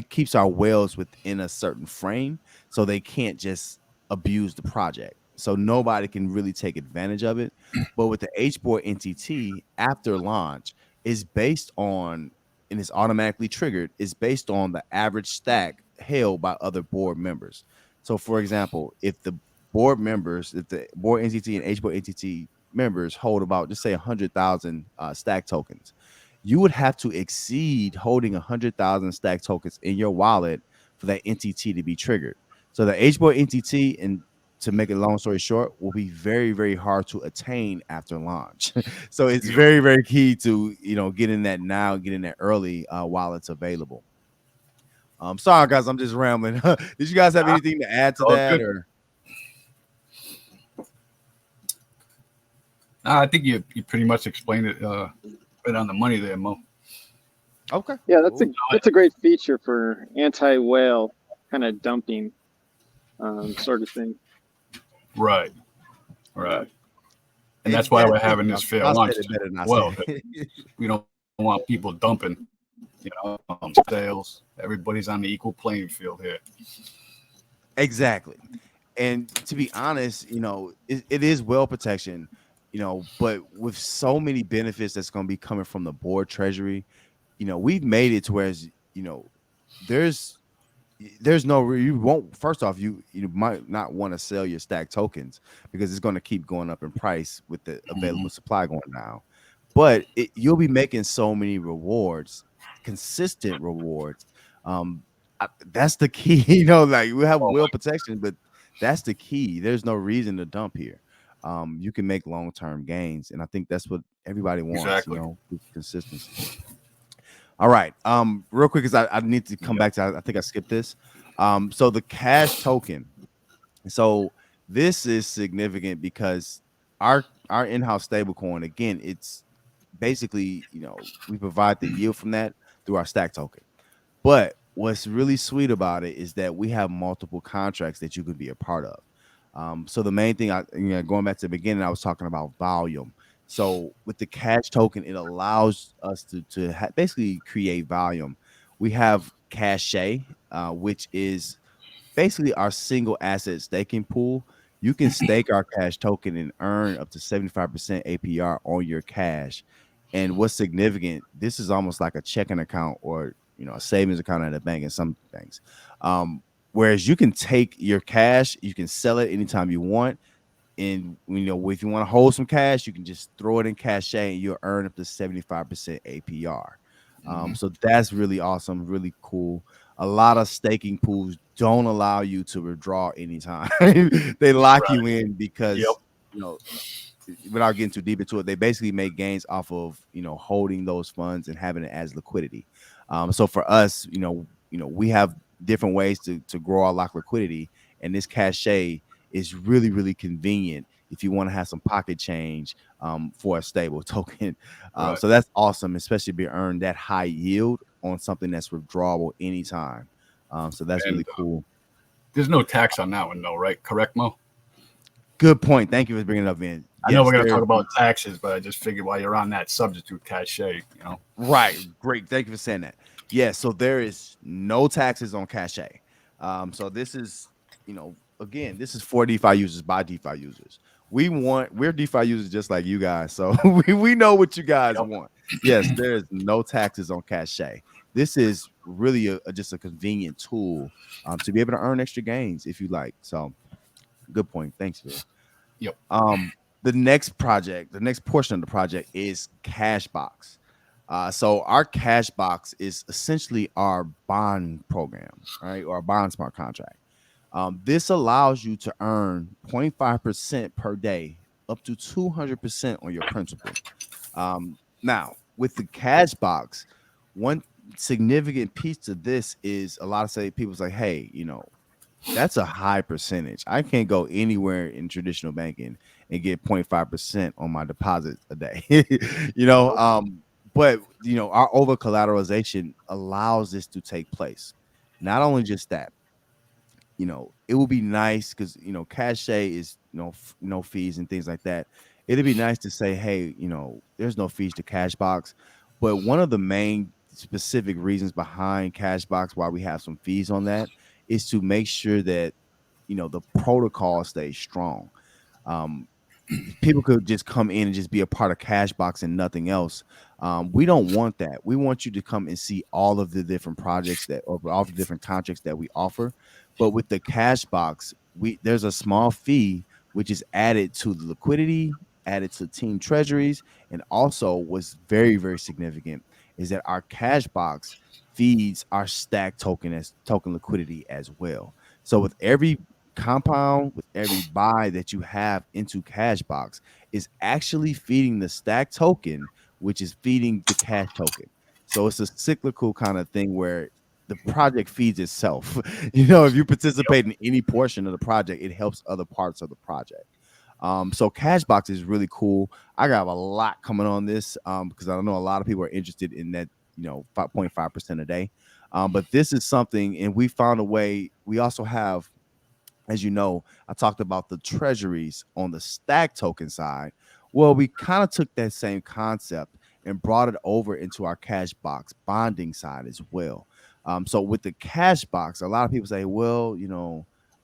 keeps our whales within a certain frame, so they can't just abuse the project. So nobody can really take advantage of it. But with the HBOR NTT after launch is based on, and it's automatically triggered, is based on the average stack held by other board members. So for example, if the if the board NTT and HBOR NTT members hold about, just say 100,000 stack tokens, you would have to exceed holding 100,000 stack tokens in your wallet for that NTT to be triggered. So the HBOR NTT, and to make a long story short, will be very, very hard to attain after launch. So it's Yep. very, very key to getting that now, getting that early while it's available. Sorry guys, I'm just rambling. Did you guys have Nah, anything to add it's to all that, good. or Nah, I think you pretty much explained it right on the money there, Mo. okay, Yeah, cool. that's a great feature for anti whale kind of dumping sort of thing. Right, Yeah. right. And that's why Yeah, we're thank having you. this fair I lunch said it too, better than I as well. said 'Cause it. we don't want people dumping, sales. Everybody's on the equal playing field here. Exactly. And to be honest, it is well protection, but with so many benefits that's going to be coming from the board treasury, we've made it to whereas, there's there's no you won't first off you might not want to sell your stack tokens because it's going to keep going up in price with the Hmm. available supply going down, but you'll be making so many rewards, consistent rewards. That's the key. Like we have Oh, will protection, but that's the key. There's no reason to dump here. You can make long-term gains, and I think that's what everybody wants, exactly. with consistency. All right. Real quick, because I need to come Yep. back to. I think I skipped this. So the cash token. So this is significant because our in-house stablecoin, again, it's basically, we provide the yield from that through our stack token. But what's really sweet about it is that we have multiple contracts that you could be a part of. So the main thing, going back to the beginning, I was talking about volume. So with the cash token, it allows us to basically create volume. We have Cache, which is basically our single asset staking pool. You can stake our cash token and earn up to 75% APR on your cash. And what's significant, this is almost like a checking account or a savings account at a bank in some banks. Whereas you can take your cash, you can sell it anytime you want, and if you want to hold some cash, you can just throw it in cash and you'll earn up to 75% APR. Hmm. So that's really awesome, really cool. A lot of staking pools don't allow you to withdraw anytime. They lock Right. you in Yep. because without getting too deep into it, they basically make gains off of holding those funds and having it as liquidity. So for us, we have different ways to grow our lock liquidity, and this cachet is really really convenient if you want to have some pocket change for a stable token. Right. So that's awesome, especially if you earn that high yield on something that's withdrawable anytime. So that's And really cool. there's no tax on that one, though, right? Correct, Mo? Good point. Thank you for bringing it up, in. I know Yes, we're going to there. talk about taxes, but I just figured while you're on that subject with cachet. Right. Great. Thank you for saying that. Yes. So there is no taxes on cachet. So this is, again, this is for DeFi users by DeFi users. We're DeFi users just like you guys. So we know what you guys Yep. want. Yes, there is no taxes on cachet. This is really just a convenient tool to be able to earn extra gains if you like. So good point. Thanks, Phil. Yep. Um, the next portion of the project is Cashbox. So our Cashbox is essentially our bond program, right, or a bond smart contract. This allows you to earn 0.5% per day, up to 200% on your principal. Now, with the Cashbox, one significant piece to this is a lot of people's like, hey, that's a high percentage. I can't go anywhere in traditional banking and get 0.5% on my deposit a day. you know, Nope. um, but our over collateralization allows this to take place. Not only just that, it would be nice because cachet is no fees and things like that. It'd be nice to say, hey, there's no fees to Cashbox, but one of the main specific reasons behind Cashbox why we have some fees on that is to make sure that the protocol stays strong. Um, People could just come in and just be a part of Cashbox and nothing else. We don't want that. We want you to come and see all of the different projects or all the different contracts that we offer. But with the Cashbox, there's a small fee which is added to the liquidity, added to team treasuries, and also what's very very significant is that our Cashbox feeds our stack token as token liquidity as well. So with every compound, with every buy that you have into Cashbox, is actually feeding the stack token, which is feeding the cash token. So it's a cyclical kind of thing where the project feeds itself. You know, if you Yep. participate in any portion of the project, it helps other parts of the project. So Cashbox is really cool. I got a lot coming on this because I know a lot of people are interested in that, 5.5% a day. But this is something, and we found a way. We also have, as you know, I talked about the treasuries on the stack token side. Well, we kind of took that same concept and brought it over into our cash box bonding side as well. So with the cash box, a lot of people say, well,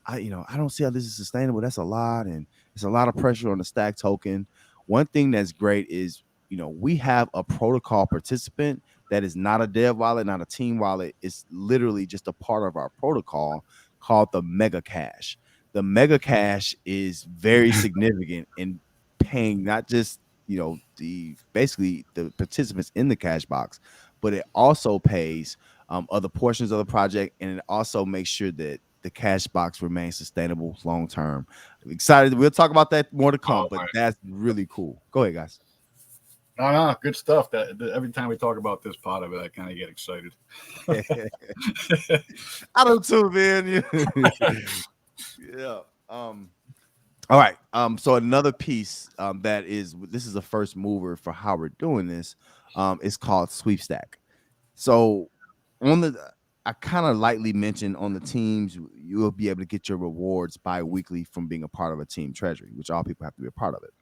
I don't see how this is sustainable. That's a lot, and it's a lot of pressure on the stack token. One thing that's great is, we have a protocol participant that is not a dev wallet, not a team wallet. It's literally just a part of our protocol called the mega cache. The mega cache is very significant in paying not just, the basically the participants in the cash box, but it also pays other portions of the project, and it also makes sure that the cash box remains sustainable long term. Excited. We'll talk about that more to come, Oh but man. that's really cool. Go ahead, guys. No, no, good stuff. Every time we talk about this part of it, I kind of get excited. I do too, man. Yeah. All right. So another piece that is this is a first mover for how we're doing this. Is called Sweepstack. So on the I kind of lightly mentioned on the teams, you will be able to get your rewards bi-weekly from being a part of a team treasury, which all people have to be a part of it.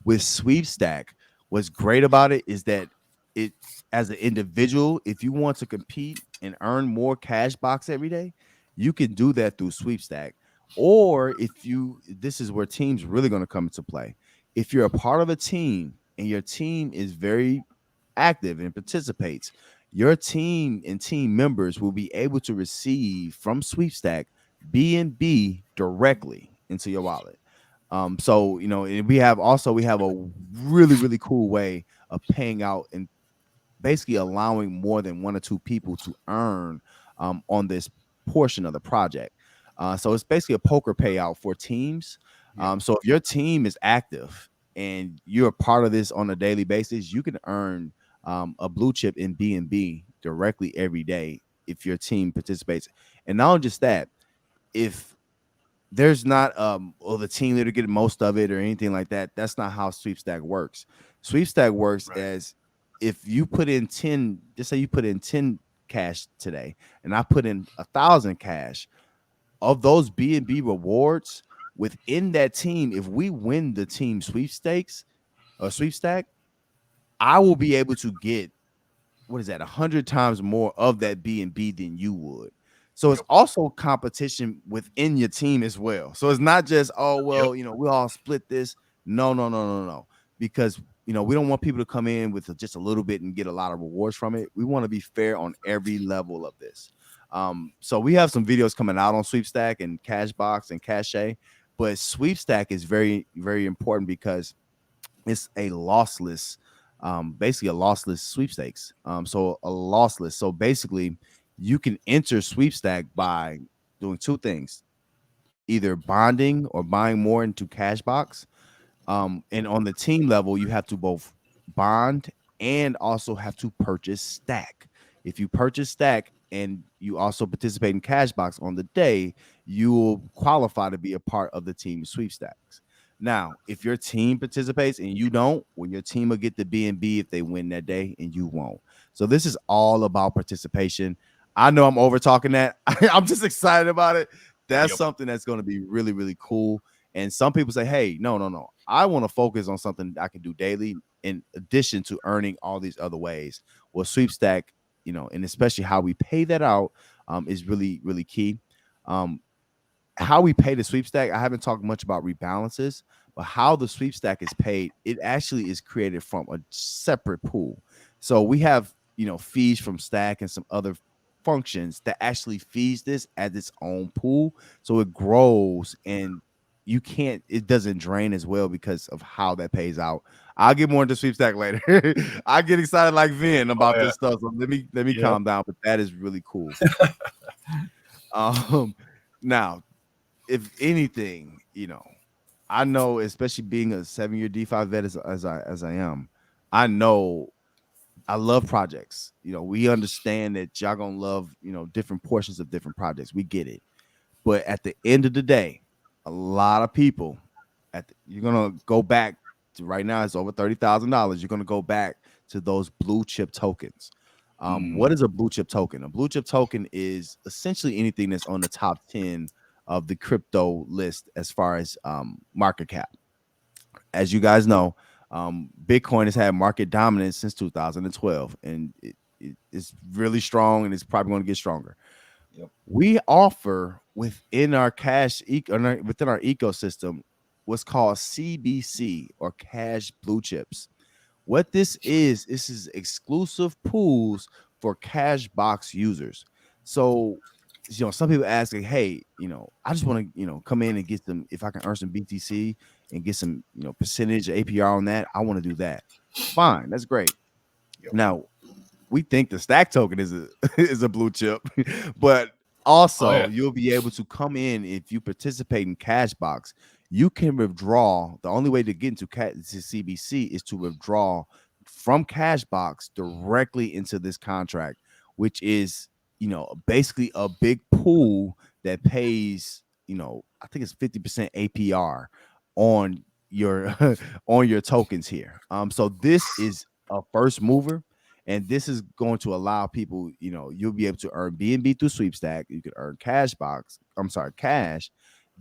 With Sweepstack, what's great about it is that it, as an individual, if you want to compete and earn more cash box every day, you can do that through Sweepstack. Or if you, this is where teams really going to come into play. If you're a part of a team and your team is very active and participates, your team and team members will be able to receive from Sweepstack BNB directly into your wallet. So and we have a really really cool way of paying out and basically allowing more than one or two people to earn on this portion of the project. So it's basically a poker payout for teams. Yep. So if your team is active and you're a part of this on a daily basis, you can earn a blue chip in BNB directly every day if your team participates. And not only just that, if there's not the team leader getting most of it or anything like that. That's not how Sweepstack works. Sweepstack works Right. as if you put in 10, just say you put in 10 cash today, and I put in 1,000 cash of those B&B rewards within that team. If we win the team sweepstakes or sweepstack, I will be able to get, what is that, 100 times more of that B&B than you would. So it's Yep. also competition within your team as well. So it's not just, oh Yep. well, we all split this. No, no, no, no, no. Because we don't want people to come in with just a little bit and get a lot of rewards from it. We want to be fair on every level of this. So we have some videos coming out on Sweepstack and Cashbox and Cache, but Sweepstack is very, very important because it's a lossless, basically a lossless sweepstakes. So a lossless. So basically, you can enter Sweepstack by doing two things: either bonding or buying more into Cashbox, and on the team level, you have to both bond and also have to purchase stack. If you purchase stack and you also participate in Cashbox on the day, you will qualify to be a part of the team sweepstakes. Now, if your team participates and you don't, when your team will get the B&B if they win that day and you won't. So this is all about participation. I know I'm over talking that. I'm just excited about it. That's Yep. something that's going to be really, really cool. And some people say, hey, no, no, no. I want to focus on something I can do daily in addition to earning all these other ways. Well, Sweepstack, and especially how we pay that out is really, really key. Um, how we pay the sweepstake, I haven't talked much about rebalances, but how the sweepstake is paid, it actually is created from a separate pool. So we have, fees from Stack and some other functions that actually feeds this as its own pool. So it grows and it doesn't drain as well because of how that pays out. I'll get more into sweepstake later. I get excited like Vin Oh about yeah. this stuff. So let me Yep. calm down, but that is really cool. Um now if anything, I know, especially being a 7-year DeFi vet as I am, I know I love projects. We understand that y'all gonna love, different portions of different projects. We get it. But at the end of the day, a lot of people you're gonna go back to right now, it's over $30,000. You're gonna go back to those blue chip tokens. What is a blue chip token? A blue chip token is essentially anything that's on the top 10 of the crypto list as far as market cap. As you guys know, Bitcoin has had market dominance since 2012, and it's really strong, and it's probably going to get stronger. Yep. We offer within our within our ecosystem what's called CBC, or cash blue chips. What this is exclusive pools for cash box users. So, some people ask, like, hey, I just want to, come in and get some, if I can earn some BTC and get some, percentage APR on that, I want to do that. Fine, that's great. Yep. Now, we think the stack token is a is a blue chip, but Oh also yeah. you'll be able to come in if you participate in Cashbox. You can withdraw. The only way to get into CBC is to withdraw from Cashbox directly into this contract, which is basically a big pool that pays I think it's 50% APR on your on your tokens here. So this is a first mover, and this is going to allow people, you'll be able to earn BNB through Sweepstack. You could earn cash.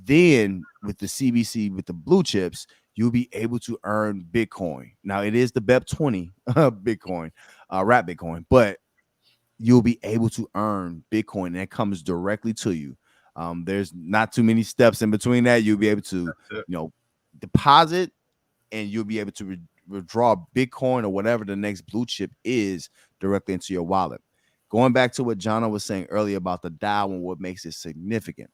Then with the CBC, with the blue chips, you'll be able to earn Bitcoin. Now it is the BEP20 Bitcoin, wrap Bitcoin, but you'll be able to earn Bitcoin, and that comes directly to you. There's not too many steps in between that. You'll be able to, That's it. deposit, and you'll be able to withdraw Bitcoin or whatever the next blue chip is directly into your wallet. Going back to what Jana was saying earlier about the DAO and what makes it significant.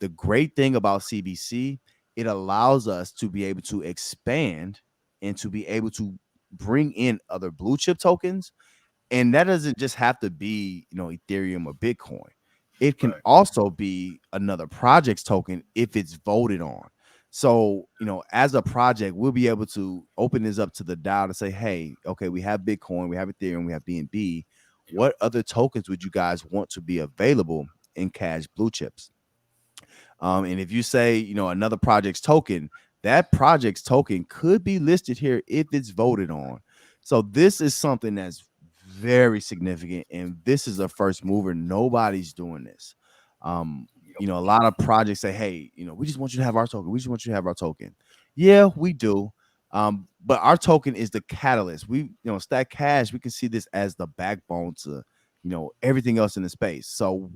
The great thing about CBC, it allows us to be able to expand and to be able to bring in other blue chip tokens, and that doesn't just have to be, Ethereum or Bitcoin. It can Right. also be another project's token if it's voted on. So, as a project, we'll be able to open this up to the DAO to say, hey, okay, we have Bitcoin, we have Ethereum, we have BNB. Yep. What other tokens would you guys want to be available in cash blue chips? And if you say, another project's token, that project's token could be listed here if it's voted on. So this is something that's very significant, and this is a first mover. Nobody's doing this. Yep. A lot of projects say, hey, we just want you to have our token. We just want you to have our token. Yeah, we do. But our token is the catalyst. Stack Cash, we can see this as the backbone to, everything else in the space. So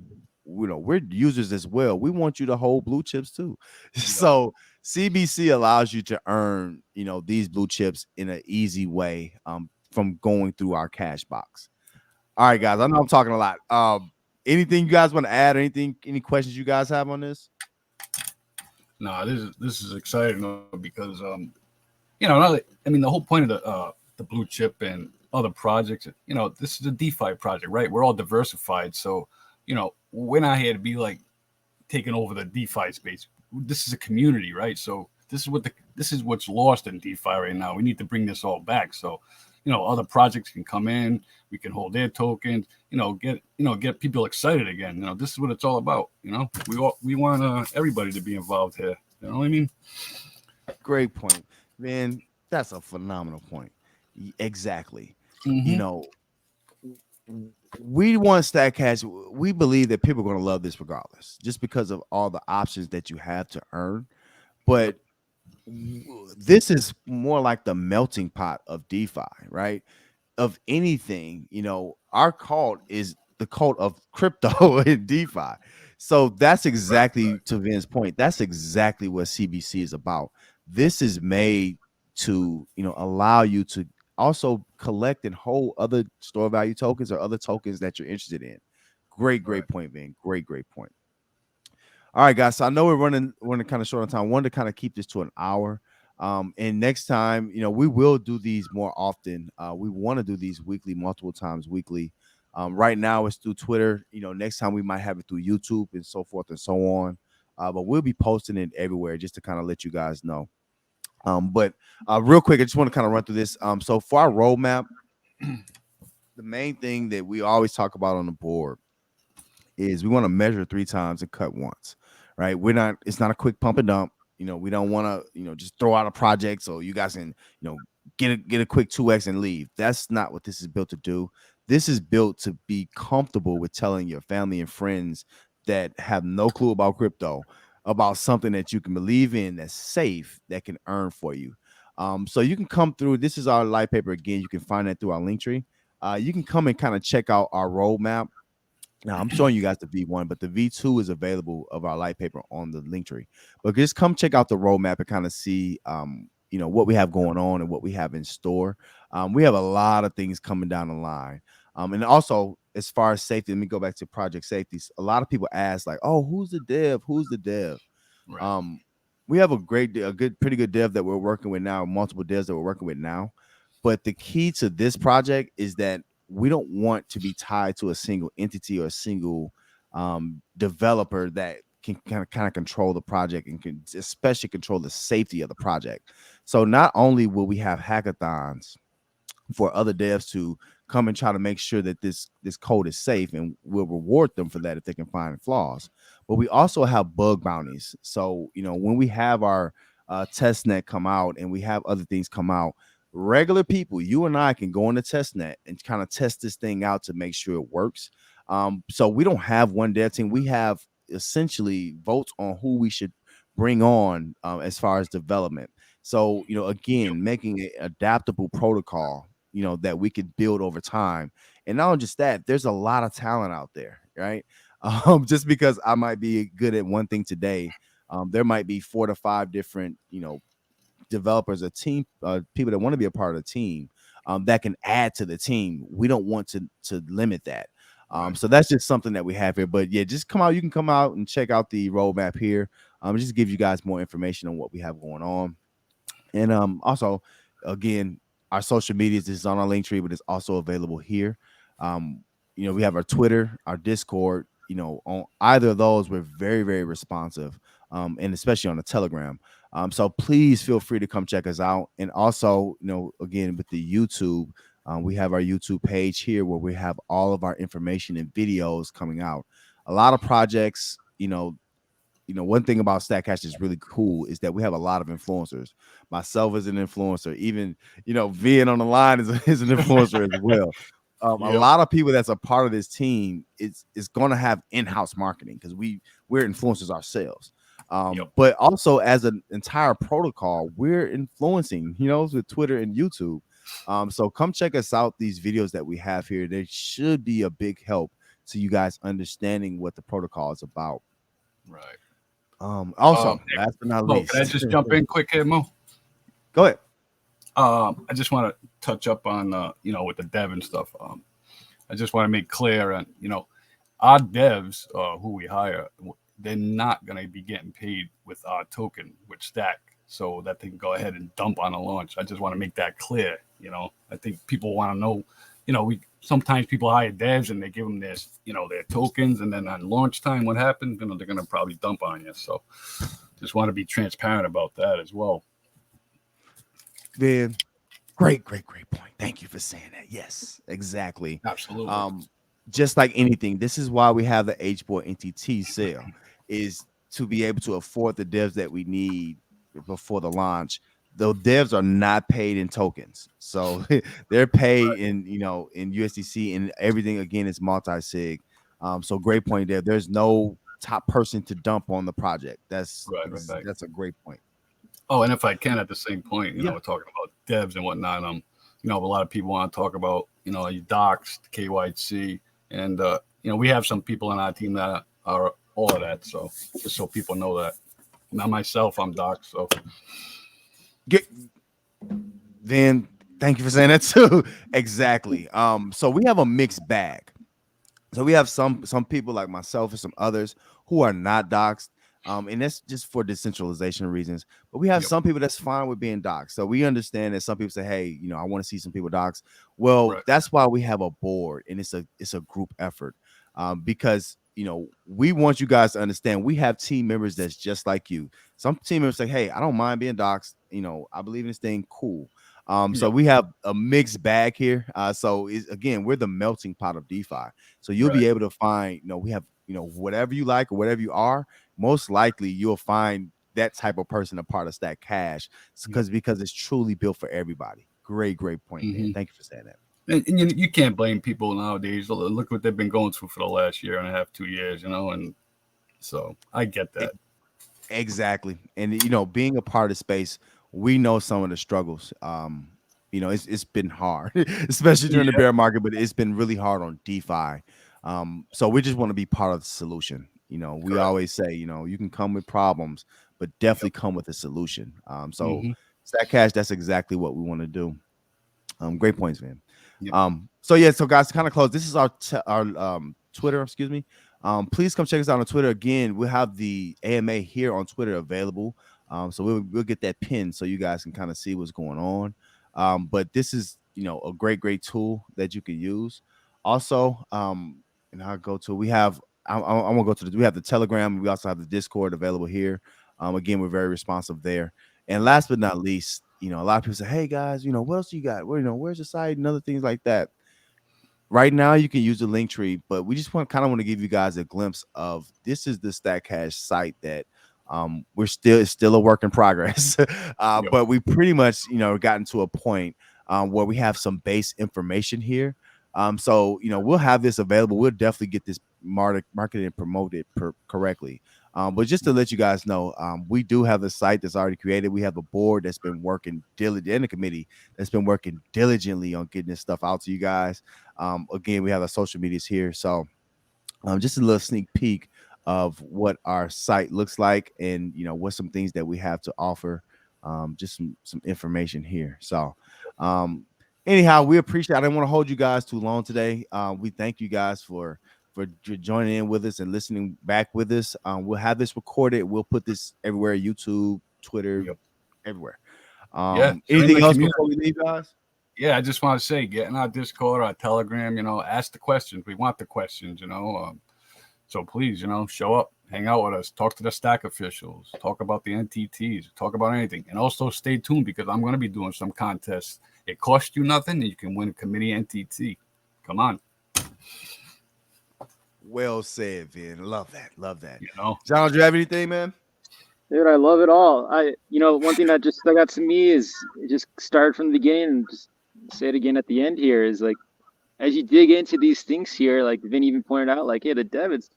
we're users as well. We want you to hold blue chips too. Yep. So CBC allows you to earn, these blue chips in an easy way, from going through our cash box. All right, guys. I know I'm talking a lot. Anything you guys want to add? Or any questions you guys have on this? No, this is exciting though, because I mean the whole point of the blue chip and other projects, this is a DeFi project, right? We're all diversified, so we're not here to be like taking over the DeFi space. This is a community, right? So this is what's lost in DeFi right now. We need to bring this all back. So, other projects can come in. We can hold their tokens. Get people excited again. This is what it's all about. We want everybody to be involved here. You know what I mean? Great point, man. That's a phenomenal point. Exactly. Mm-hmm. We want Stack Cash. We believe that people are going to love this regardless, just because of all the options that you have to earn. But this is more like the melting pot of DeFi, right? Of anything, our cult is the cult of crypto and DeFi. So that's Right. exactly, to Vin's point, that's exactly what CBC is about. This is made to, allow you to also collect and hold other store value tokens or other tokens that you're interested in. Great, Right. great point, Vin. Great, great point. All right, guys. So I know we're running kind of short on time. I wanted to kind of keep this to an hour. And next time, we will do these more often. We want to do these weekly, multiple times weekly. Right now it's through Twitter. Next time we might have it through YouTube and so forth and so on. But we'll be posting it everywhere just to kind of let you guys know. But real quick, I just want to kind of run through this. So for our roadmap, the main thing that we always talk about on the board is we want to measure 3 times and cut once, right? We're not, it's not a quick pump and dump. We don't want to, just throw out a project so you guys can, get a quick 2x and leave. That's not what this is built to do. This is built to be comfortable with telling your family and friends that have no clue about crypto about something that you can believe in, that's safe, that can earn for you. So you can come through. This is our light paper again. You can find that through our link tree. You can come and kind of check out our roadmap. Now I'm showing you guys the V1, but the V2 is available of our light paper on the link tree. But just come check out the roadmap and kind of see, what we have going on and what we have in store. We have a lot of things coming down the line. And also, as far as safety, let me go back to project safeties. A lot of people ask, like, "Oh, who's the dev? Who's the dev?" Right. Um, we have pretty good dev that we're working with now, multiple devs that we're working with now. But the key to this project is that we don't want to be tied to a single entity or a single developer that can kind of control the project and can especially control the safety of the project. So not only will we have hackathons for other devs to come and try to make sure that this code is safe, and we'll reward them for that if they can find flaws, but we also have bug bounties. So when we have our test net come out and we have other things come out, regular people, you and I, can go on the test net and kind of test this thing out to make sure it works. So we don't have one dev team. We have essentially votes on who we should bring on as far as development. So, Yep. again, making an adaptable protocol, that we could build over time. And not only just that, there's a lot of talent out there, right? Just because I might be good at one thing today, there might be 4 to 5 different, developers, a team, people that want to be a part of the team, that can add to the team. We don't want to limit that. Right. So that's just something that we have here. But yeah, just come out. You can come out and check out the roadmap here. Just give you guys more information on what we have going on. And also, again, our social medias is on our link tree, but it's also available here. Um, we have our Twitter, our Discord. On either of those, we're very, very responsive, and especially on the Telegram. So please feel free to come check us out. And also, again, with the YouTube, we have our YouTube page here where we have all of our information and videos coming out. A lot of projects, one thing about StatCash is really cool is that we have a lot of influencers. Myself as an influencer, even being on the line is an influencer as well. A Yep. lot of people that's a part of this team is going to have in-house marketing because we're influencers ourselves. Yep. But also as an entire protocol, we're influencing, with Twitter and YouTube. So come check us out. These videos that we have here, they should be a big help to you guys understanding what the protocol is about. Right. Also, last but not Mo, can I least, just jump in quick here, Mo? go ahead. I just want to touch up on, with the dev and stuff. I just want to make clear, and our devs who we hire, they're not going to be getting paid with our token with Stack, so that they can go ahead and dump on a launch. I just want to make that clear. I think people want to know. We sometimes people hire devs and they give them their tokens, and then on launch time, what happens? They're going to probably dump on you. So just want to be transparent about that as well. Then great point. Thank you for saying that. Yes, exactly. Absolutely. Just like anything, this is why we have the H4 NTT sale, is to be able to afford the devs that we need before the launch. The devs are not paid in tokens, so they're paid in USDC, and everything again is multi-sig. So great point there. There's no top person to dump on the project. Right. That's a great point. Oh, and if I can, at the same point, Yeah. we're talking about devs and whatnot. A lot of people want to talk about, your docs, KYC, and we have some people on our team that are all of that. So just so people know that. Not myself, I'm docs. So Then thank you for saying that too. Exactly. So we have a mixed bag. So we have some people like myself and some others who are not doxxed. And that's just for decentralization reasons. But we have yep. some people that's fine with being doxxed. So we understand that some people say, hey, I want to see some people doxxed. Well, Right. that's why we have a board, and it's a group effort. Because we want you guys to understand we have team members that's just like you. Some team members say, hey, I don't mind being doxxed. I believe in this thing, cool. So Yep. we have a mixed bag here. So again, we're the melting pot of DeFi. So you'll be Right. able to find, we have, whatever you like or whatever you are. Most likely, you'll find that type of person a part of Stack Cash Yep. because it's truly built for everybody. Great point, man. Hmm. Thank you for saying that. And you can't blame people nowadays. Look what they've been going through for the last year and a half, 2 years, and so I get E- that. Exactly. And being a part of space, we know some of the struggles. It's been hard, especially during the Yeah, bear market, but it's been really hard on DeFi. So we just want to be part of the solution. We correct. always say, you can come with problems, but definitely Yep. come with a solution. So Hmm. Stack Cash, that's exactly what we want to do. Great points, man. Yep. So yeah, so guys, to kind of close, this is our Twitter, excuse me. Please come check us out on Twitter. Again, we'll have the AMA here on Twitter available. So we'll get that pin so you guys can kind of see what's going on. But this is a great tool that you can use. Also, and I'll go to we have I'm gonna go to we have the Telegram. We also have the Discord available here. Again, we're very responsive there. And last but not least, a lot of people say, "Hey guys, what else you got? Where, where's your site and other things like that." Right now, you can use the link tree, but we just want to give you guys a glimpse of this is the StackCash site that it's still a work in progress, Yep. but we pretty much gotten to a point where we have some base information here. So we'll have this available. We'll definitely get this marketed and promoted correctly. But just to let you guys know, we do have a site that's already created. We have a board that's been working diligently, and a committee that's been working diligently on getting this stuff out to you guys. Again, we have our social medias here. So just a little sneak peek of what our site looks like and what some things that we have to offer. Just some information here. So anyhow, we appreciate I didn't want to hold you guys too long today. We thank you guys for joining in with us and listening back with us. We'll have this recorded. We'll put this everywhere, YouTube, Twitter, Yep. everywhere. Yeah. Join the Anything else community. before we leave, guys? Yeah, I just want to say, get in our Discord, our Telegram. Ask the questions. We want the questions. So please, show up, hang out with us, talk to the Stack officials, talk about the NTTs, talk about anything, and also stay tuned because I'm going to be doing some contests. It costs you nothing, and you can win a committee NTT. Come on. Well said, Vin. Love that. Love that. You know. John, do you have anything, man? Dude, I love it all. One thing that just stuck out to me is just start from the beginning and just say it again at the end here is like, as you dig into these things here, like Vin even pointed out, like, hey, the dev is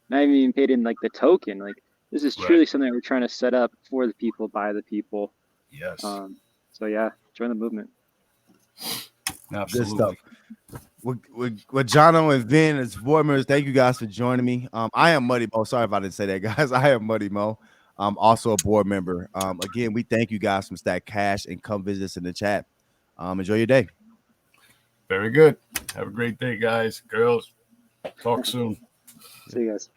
not even paid in like the token. Like, this is Right. truly something that we're trying to set up for the people, by the people. Yes. So yeah, join the movement. Good stuff. Absolutely. With Jono and Vin as board members, thank you guys for joining me. I am Muddy Mo. Sorry if I didn't say that, guys. I am Muddy Mo. I'm also a board member. Again, we thank you guys from Stack Cash and come visit us in the chat. Enjoy your day. Very good. Have a great day, guys, girls. Talk soon. See you guys.